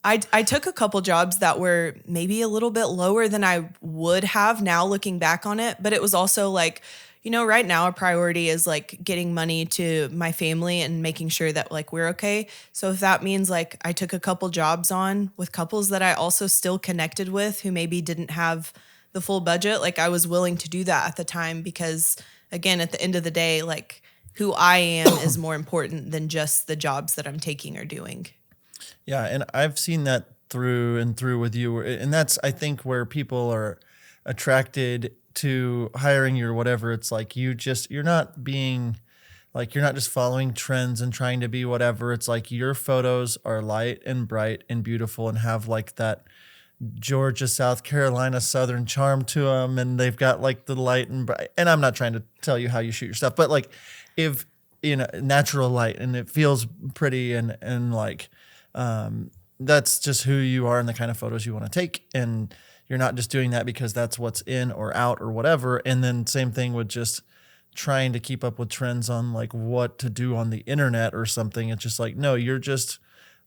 I took a couple jobs that were maybe a little bit lower than I would have now looking back on it. But it was also like, right now a priority is like getting money to my family and making sure that like we're okay. So if that means like I took a couple jobs on with couples that I also still connected with who maybe didn't have the full budget, like I was willing to do that at the time, because again, at the end of the day, like who I am is more important than just the jobs that I'm taking or doing. Yeah. And I've seen that through and through with you. And that's, I think, where people are attracted to hiring you or whatever. It's like, you're not being like, you're not just following trends and trying to be whatever. It's like your photos are light and bright and beautiful and have like that Georgia, South Carolina, Southern charm to them. And they've got like the light and bright, and I'm not trying to tell you how you shoot your stuff, but like if, natural light and it feels pretty and like, that's just who you are and the kind of photos you want to take. And you're not just doing that because that's what's in or out or whatever. And then same thing with just trying to keep up with trends on like what to do on the internet or something. It's just like, no, you're just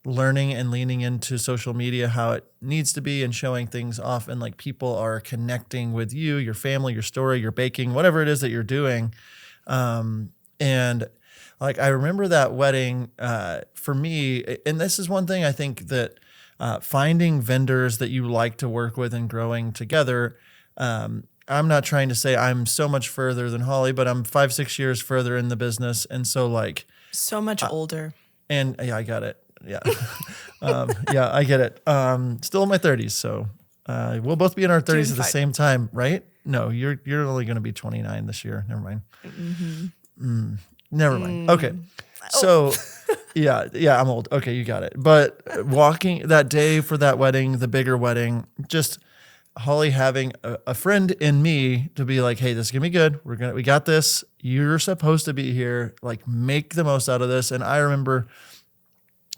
learning and leaning into social media how it needs to be and showing things off, and like people are connecting with you, your family, your story, your baking, whatever it is that you're doing. And like I remember that wedding for me, and this is one thing I think that finding vendors that you like to work with and growing together. I'm not trying to say I'm so much further than Holly, but I'm 5-6 years further in the business, and so like so much older. And yeah, I got it. Yeah. Yeah, I get it. Still in my 30s. So we'll both be in our 30s at the same time, right? No, you're only going to be 29 this year. Never mind. Never mind. Okay. So yeah, I'm old. Okay, you got it. But walking that day for that wedding, the bigger wedding, just Holly having a friend in me to be like, hey, this is going to be good. We got this. You're supposed to be here. Like, make the most out of this. And I remember,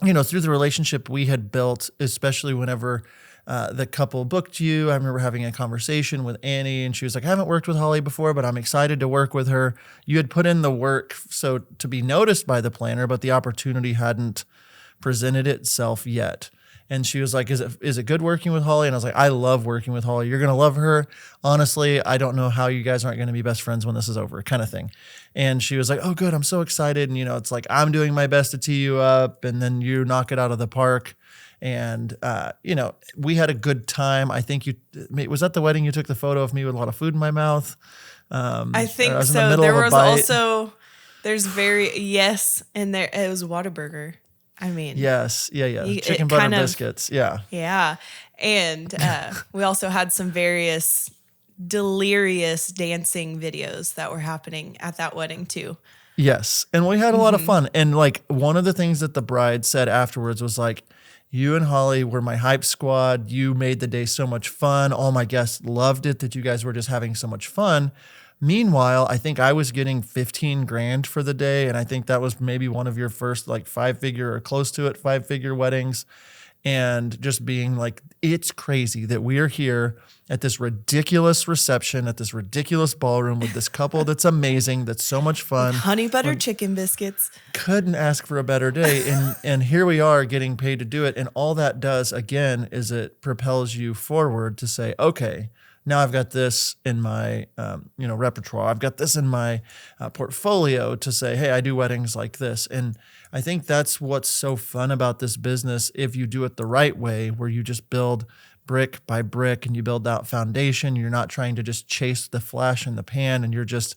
through the relationship we had built, especially whenever the couple booked you, I remember having a conversation with Annie, and she was like, I haven't worked with Holly before, but I'm excited to work with her. You had put in the work so to be noticed by the planner, but the opportunity hadn't presented itself yet. And she was like, is it good working with Holly? And I was like, I love working with Holly. You're going to love her. Honestly, I don't know how you guys aren't going to be best friends when this is over, kind of thing. And she was like, oh, good. I'm so excited. And, it's like, I'm doing my best to tee you up, and then you knock it out of the park. And, we had a good time. I think was that the wedding you took the photo of me with a lot of food in my mouth? I think so. There was also, yes. And there, it was Whataburger. I mean, yes. Yeah. Chicken butter biscuits. Yeah. Yeah. And we also had some various delirious dancing videos that were happening at that wedding too. Yes. And we had a lot of fun. And like one of the things that the bride said afterwards was like, you and Holly were my hype squad. You made the day so much fun. All my guests loved it that you guys were just having so much fun. Meanwhile, I think I was getting $15,000 for the day. And I think that was maybe one of your first like 5-figure or close to it 5-figure weddings. And just being like, it's crazy that we are here at this ridiculous reception, at this ridiculous ballroom with this couple that's amazing, that's so much fun. Honey butter chicken biscuits. Couldn't ask for a better day. And here we are getting paid to do it. And all that does, again, is it propels you forward to say, okay, now I've got this in my repertoire. I've got this in my portfolio to say, hey, I do weddings like this. And I think that's what's so fun about this business if you do it the right way, where you just build brick by brick and you build that foundation. You're not trying to just chase the flash in the pan, and you're just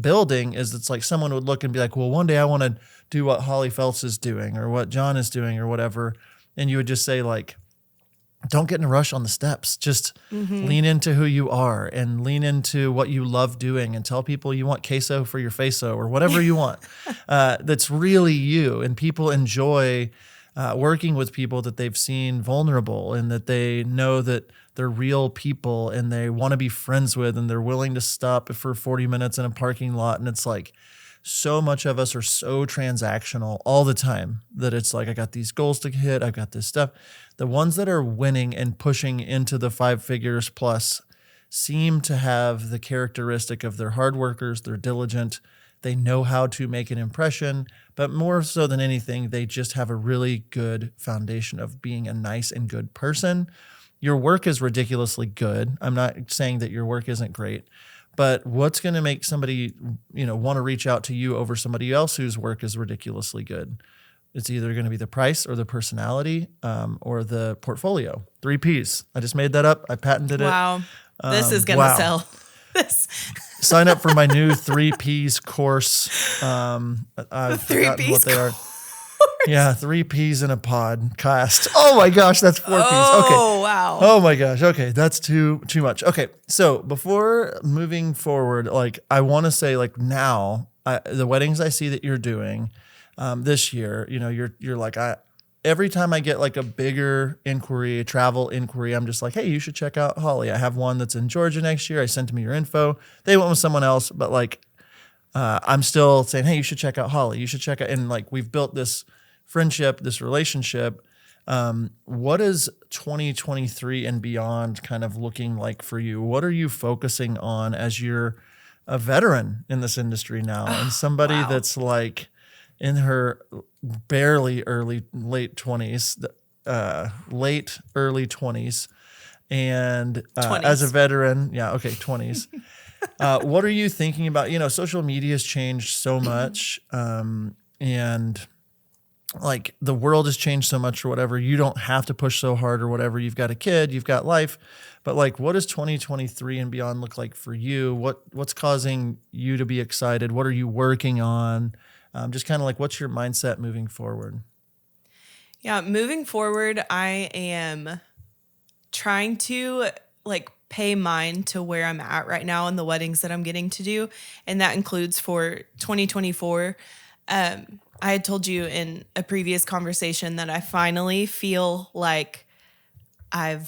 building. It's like someone would look and be like, well, one day I want to do what Holly Phelps is doing or what John is doing or whatever. And you would just say like, don't get in a rush on the steps. Just lean into who you are and lean into what you love doing, and tell people you want queso for your queso or whatever you want. That's really you. And people enjoy working with people that they've seen vulnerable and that they know that they're real people and they want to be friends with, and they're willing to stop for 40 minutes in a parking lot. And it's like, so much of us are so transactional all the time that it's like, I got these goals to hit. I've got this stuff. The ones that are winning and pushing into the 5 figures plus seem to have the characteristic of they're hard workers, they're diligent, they know how to make an impression, but more so than anything, they just have a really good foundation of being a nice and good person. Your work is ridiculously good. I'm not saying that your work isn't great. But what's going to make somebody, want to reach out to you over somebody else whose work is ridiculously good? It's either going to be the price or the personality or the portfolio. 3 Ps. I just made that up. I patented it. Wow. This is going to sell. This. Sign up for my new 3 Ps course. I've forgotten what they are. Yeah, 3 Ps in a podcast. Oh my gosh, that's 4 Ps. Okay. Oh, wow. Oh my gosh. Okay, that's too much. Okay, so before moving forward, like I want to say, like now, the weddings I see that you're doing this year, you're like, every time I get like a bigger inquiry, a travel inquiry, I'm just like, hey, you should check out Holly. I have one that's in Georgia next year. I sent them your info. They went with someone else, but like I'm still saying, hey, you should check out Holly. You should check out, and like we've built this friendship, this relationship. What is 2023 and beyond kind of looking like for you? What are you focusing on as you're a veteran in this industry now and somebody wow. that's like in her barely late 20s, late early 20s, and 20s. as a veteran, 20s. What are you thinking about? Social media has changed so much, and like the world has changed so much or whatever. You don't have to push so hard or whatever. You've got a kid, you've got life, but like, what does 2023 and beyond look like for you? What's causing you to be excited? What are you working on? Just kind of like, what's your mindset moving forward? Yeah, moving forward, I am trying to like pay mind to where I'm at right now in the weddings that I'm getting to do. And that includes for 2024. I had told you in a previous conversation that I finally feel like I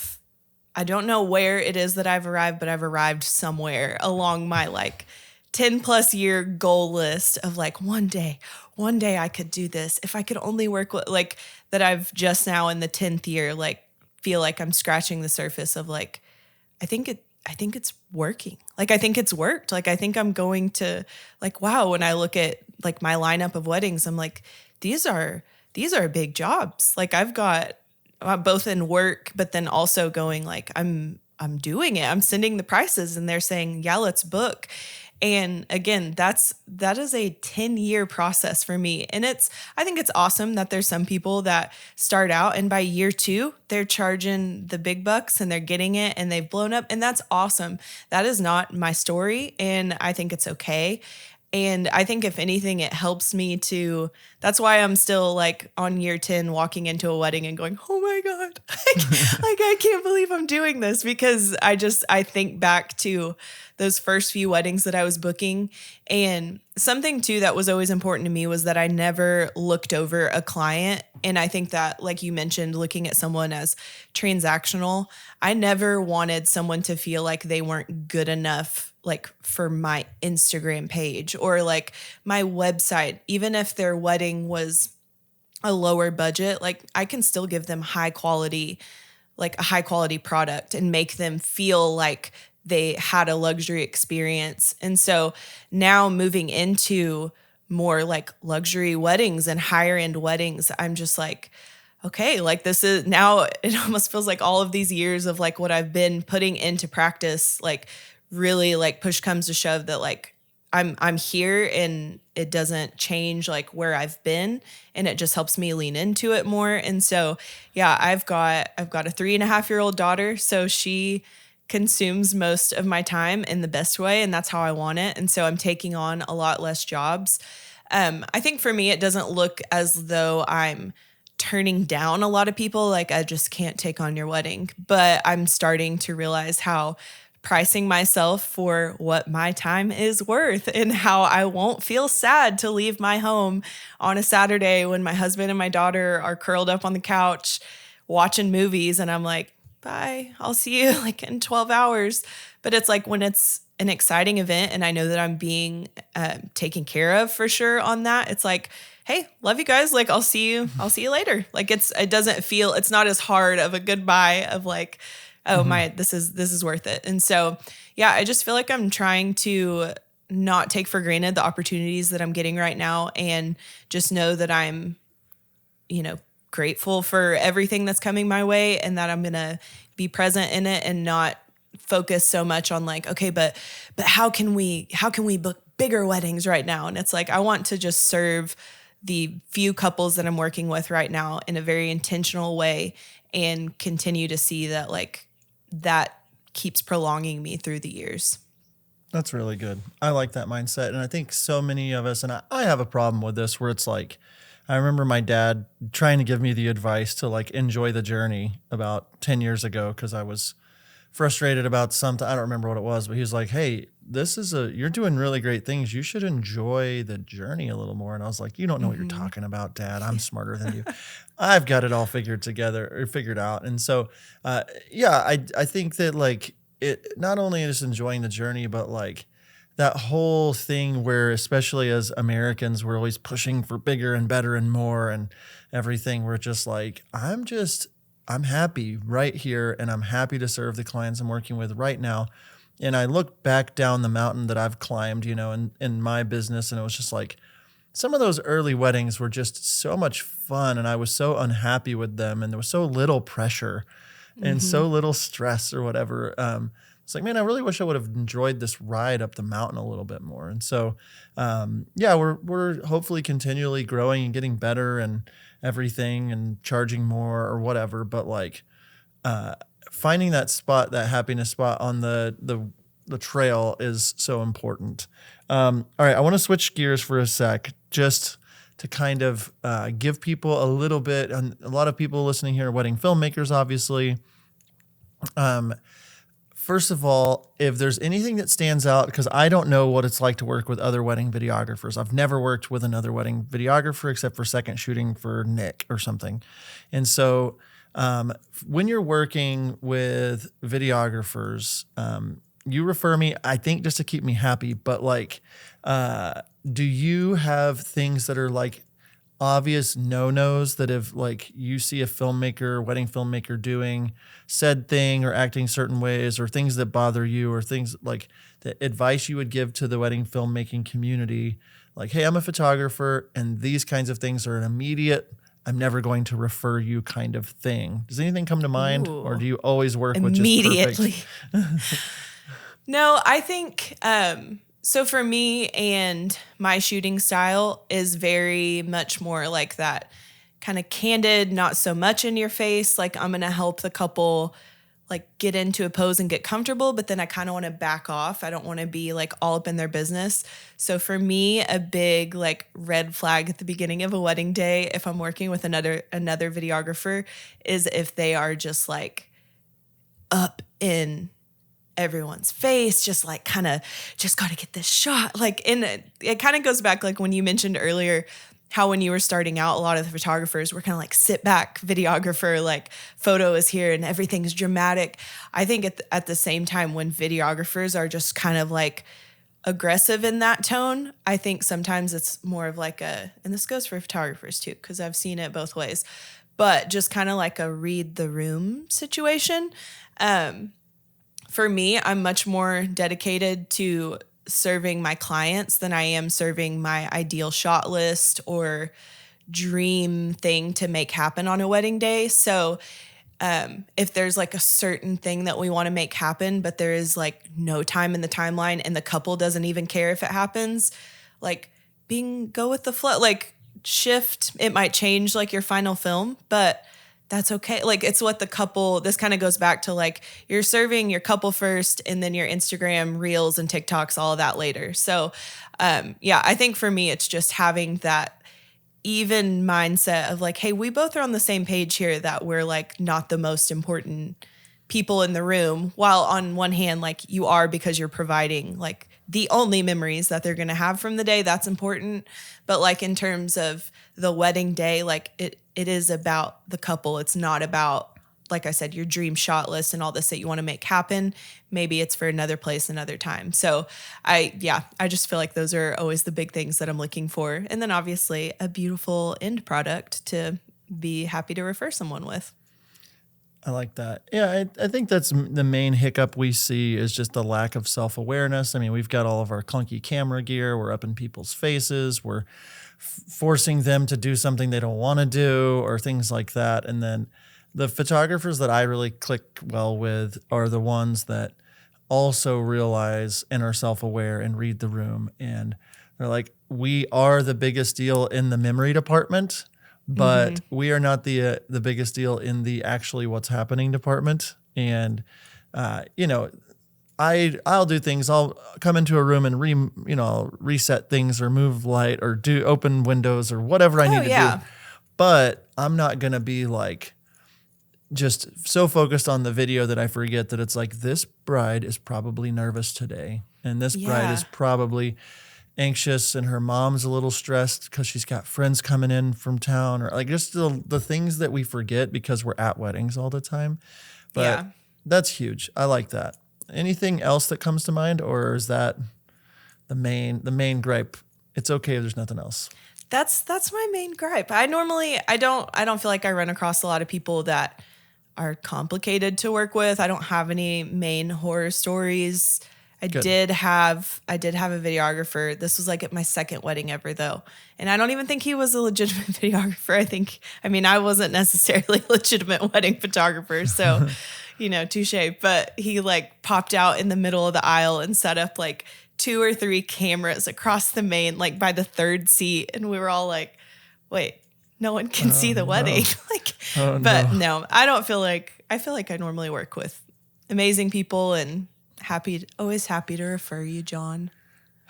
don't know where it is that I've arrived, but I've arrived somewhere along my like 10 plus year goal list of like one day I could do this. If I could only work with like that, I've just now in the 10th year, like feel like I'm scratching the surface of like, I think it's working. Like, I think it's worked. Like, I think I'm going to like, wow, when I look at like my lineup of weddings, I'm like, these are big jobs. Like I've got both in work, but then also going like, I'm doing it. I'm sending the prices and they're saying, yeah, let's book. And again, that is a 10-year process for me. And I think it's awesome that there's some people that start out and by year 2, they're charging the big bucks and they're getting it and they've blown up. And that's awesome. That is not my story. And I think it's okay. And I think if anything, it helps me that's why I'm still like on year 10 walking into a wedding and going, oh my God, like I can't believe I'm doing this, because I think back to those first few weddings that I was booking. And something too that was always important to me was that I never looked over a client. And I think that, like you mentioned, looking at someone as transactional, I never wanted someone to feel like they weren't good enough, like for my Instagram page or like my website. Even if their wedding was a lower budget, like I can still give them high quality product and make them feel like they had a luxury experience. And so now moving into more like luxury weddings and higher end weddings, I'm just like, okay, like this is now, it almost feels like all of these years of like what I've been putting into practice, like really like push comes to shove that like I'm here and it doesn't change like where I've been, and it just helps me lean into it more. And so, yeah, I've got a 3.5-year-old daughter. So she consumes most of my time in the best way, and that's how I want it. And so I'm taking on a lot less jobs. I think for me, it doesn't look as though I'm turning down a lot of people. Like I just can't take on your wedding, but I'm starting to realize how pricing myself for what my time is worth and how I won't feel sad to leave my home on a Saturday when my husband and my daughter are curled up on the couch watching movies. And I'm like, bye, I'll see you like in 12 hours. But it's like when it's an exciting event and I know that I'm being taken care of for sure on that, it's like, hey, love you guys. Like, I'll see you later. Like it's not as hard of a goodbye of like, oh my, this is worth it. And so, yeah, I just feel like I'm trying to not take for granted the opportunities that I'm getting right now, and just know that I'm, grateful for everything that's coming my way, and that I'm going to be present in it and not focus so much on like, okay, but how can we book bigger weddings right now? And it's like, I want to just serve the few couples that I'm working with right now in a very intentional way, and continue to see that like that keeps prolonging me through the years. That's really good. I like that mindset. And I think so many of us, and I have a problem with this, where it's like, I remember my dad trying to give me the advice to like enjoy the journey about 10 years ago, because I was frustrated about something. I don't remember what it was, but he was like, hey, you're doing really great things. You should enjoy the journey a little more. And I was like, you don't know what you're talking about, Dad. I'm smarter than you. I've got it all figured out. And so, I think that like it not only is enjoying the journey, but like that whole thing where, especially as Americans, we're always pushing for bigger and better and more and everything. We're just like, I'm happy right here, and I'm happy to serve the clients I'm working with right now. And I look back down the mountain that I've climbed, in my business, and it was just like, some of those early weddings were just so much fun, and I was so unhappy with them, and there was so little pressure and so little stress or whatever. It's like, man, I really wish I would have enjoyed this ride up the mountain a little bit more. And so, we're hopefully continually growing and getting better and everything and charging more or whatever. But like finding that spot, that happiness spot on the trail is so important. All right, I want to switch gears for a sec, just to kind of give people a little bit, and a lot of people listening here are wedding filmmakers, obviously. First of all, if there's anything that stands out, because I don't know what it's like to work with other wedding videographers. I've never worked with another wedding videographer except for second shooting for Nick or something. And so when you're working with videographers, you refer me, I think, just to keep me happy, but like, do you have things that are like obvious no-nos that if like you see a filmmaker, wedding filmmaker doing said thing or acting certain ways, or things that bother you, or things like the advice you would give to the wedding filmmaking community? Like, hey, I'm a photographer and these kinds of things are an immediate, I'm never going to refer you kind of thing. Does anything come to mind? Ooh. Or do you always work with just Immediately. perfect? No, I think, so for me and my shooting style is very much more like that kind of candid, not so much in your face. Like, I'm going to help the couple like get into a pose and get comfortable, but then I kind of want to back off. I don't want to be like all up in their business. So for me, a big like red flag at the beginning of a wedding day, if I'm working with another videographer, is if they are just like up in everyone's face, just like kind of just got to get this shot. Like, it kind of goes back like when you mentioned earlier how when you were starting out, a lot of the photographers were kind of like sit back videographer, like photo is here and everything's dramatic. I think at the same time, when videographers are just kind of like aggressive in that tone, I think sometimes it's more of like and this goes for photographers too, because I've seen it both ways, but just kind of like a read the room situation. For me, I'm much more dedicated to serving my clients than I am serving my ideal shot list or dream thing to make happen on a wedding day. So if there's like a certain thing that we want to make happen, but there is like no time in the timeline and the couple doesn't even care if it happens, like go with the flow, like shift. It might change like your final film, but that's okay. Like, it's what the couple, this kind of goes back to like, you're serving your couple first and then your Instagram reels and TikToks, all of that later. So, I think for me, it's just having that even mindset of like, hey, we both are on the same page here, that we're like not the most important people in the room, while on one hand, like you are, because you're providing like the only memories that they're going to have from the day. That's important. But like in terms of the wedding day, like it is about the couple. It's not about, like I said, your dream shot list and all this that you want to make happen. Maybe it's for another place, another time. So I just feel like those are always the big things that I'm looking for. And then obviously a beautiful end product to be happy to refer someone with. I like that. Yeah, I think that's the main hiccup we see, is just the lack of self-awareness. I mean, we've got all of our clunky camera gear. We're up in people's faces. We're forcing them to do something they don't want to do, or things like that. And then the photographers that I really click well with are the ones that also realize and are self-aware and read the room. And they're like, we are the biggest deal in the memory department, but we are not the biggest deal in the actually what's happening department. And, I'll do things. I'll come into a room and reset things or move light or do open windows or whatever I need to do. But I'm not going to be like just so focused on the video that I forget that it's like, this bride is probably nervous today. And this bride is probably anxious, and her mom's a little stressed because she's got friends coming in from town, or like just the things that we forget because we're at weddings all the time. But that's huge. I like that. Anything else that comes to mind, or is that the main gripe. It's okay if there's nothing else. That's my main gripe. I don't feel like I run across a lot of people that are complicated to work with. I don't have any main horror stories. I did have a videographer. This was like at my second wedding ever though. And I don't even think he was a legitimate videographer. I wasn't necessarily a legitimate wedding photographer. So, touche. But he like popped out in the middle of the aisle and set up like 2 or 3 cameras across the main, like by the third seat. And we were all like, wait, no one can see the wedding. No, I feel like I normally work with amazing people and always happy to refer you, John.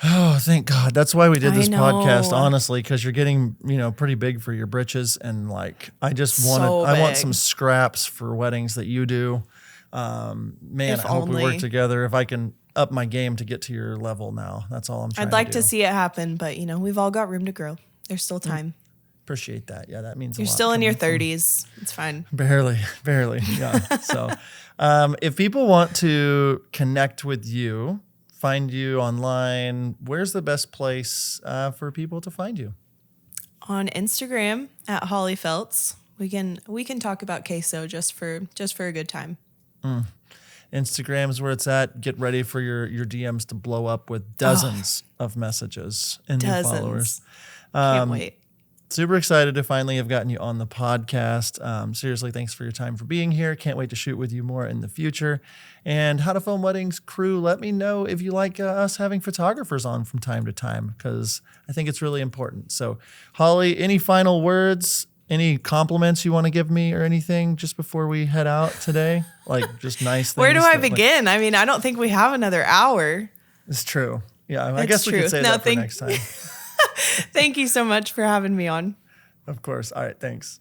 Oh, thank God. That's why we did this podcast, honestly, because you're getting, pretty big for your britches. And like, I want some scraps for weddings that you do. I hope we work together. If I can up my game to get to your level now, that's all I'm trying to do. I'd like to see it happen, but we've all got room to grow. There's still time. Appreciate that. Yeah, that means you're a lot. Still in your 30s. It's fine. Barely. Yeah. So if people want to connect with you, find you online, where's the best place for people to find you? On Instagram at Holly Felts. We can talk about queso just for a good time. Instagram is where it's at. Get ready for your DMs to blow up with dozens of messages and new followers. Can't wait. Super excited to finally have gotten you on the podcast. Seriously, thanks for your time for being here. Can't wait to shoot with you more in the future. And How to Film Weddings crew, let me know if you like us having photographers on from time to time, because I think it's really important. So, Holly, any final words? Any compliments you want to give me or anything just before we head out today? Like just nice things. Where do I begin? I don't think we have another hour. It's true. Yeah, I guess we could say that for next time. Thank you so much for having me on. Of course. All right. Thanks.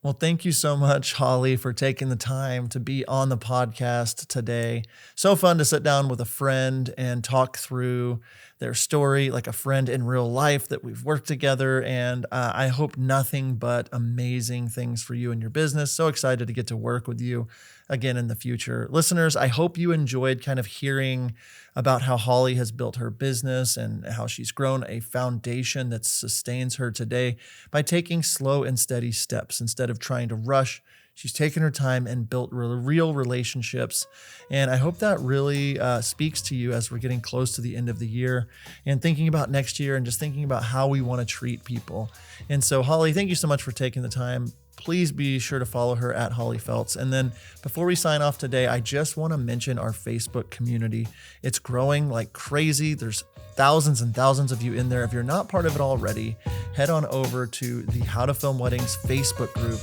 Well, thank you so much, Holly, for taking the time to be on the podcast today. So fun to sit down with a friend and talk through their story, like a friend in real life that we've worked together. And I hope nothing but amazing things for you and your business. So excited to get to work with you again in the future. Listeners, I hope you enjoyed kind of hearing about how Holly has built her business and how she's grown a foundation that sustains her today by taking slow and steady steps. Instead of trying to rush, she's taken her time and built real relationships. And I hope that really speaks to you as we're getting close to the end of the year and thinking about next year and just thinking about how we want to treat people. And so, Holly, thank you so much for taking the time. Please be sure to follow her at Holly Felts. And then before we sign off today, I just want to mention our Facebook community. It's growing like crazy. There's thousands and thousands of you in there. If you're not part of it already, head on over to the How to Film Weddings Facebook group.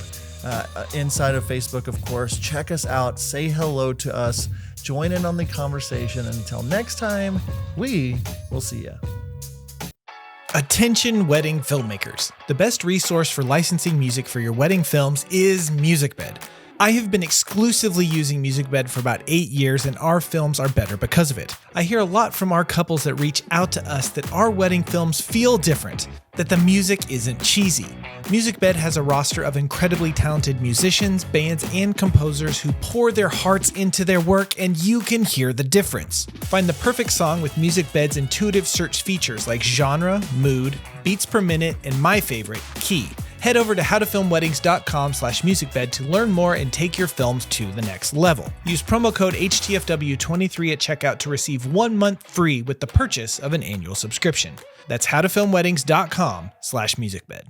Inside of Facebook, of course. Check us out. Say hello to us. Join in on the conversation. And until next time, we will see you. Attention wedding filmmakers. The best resource for licensing music for your wedding films is MusicBed. I have been exclusively using MusicBed for about 8 years, and our films are better because of it. I hear a lot from our couples that reach out to us that our wedding films feel different, that the music isn't cheesy. MusicBed has a roster of incredibly talented musicians, bands, and composers who pour their hearts into their work, and you can hear the difference. Find the perfect song with MusicBed's intuitive search features like genre, mood, beats per minute, and my favorite, key. Head over to howtofilmweddings.com/musicbed to learn more and take your films to the next level. Use promo code HTFW23 at checkout to receive 1 month free with the purchase of an annual subscription. That's howtofilmweddings.com/musicbed.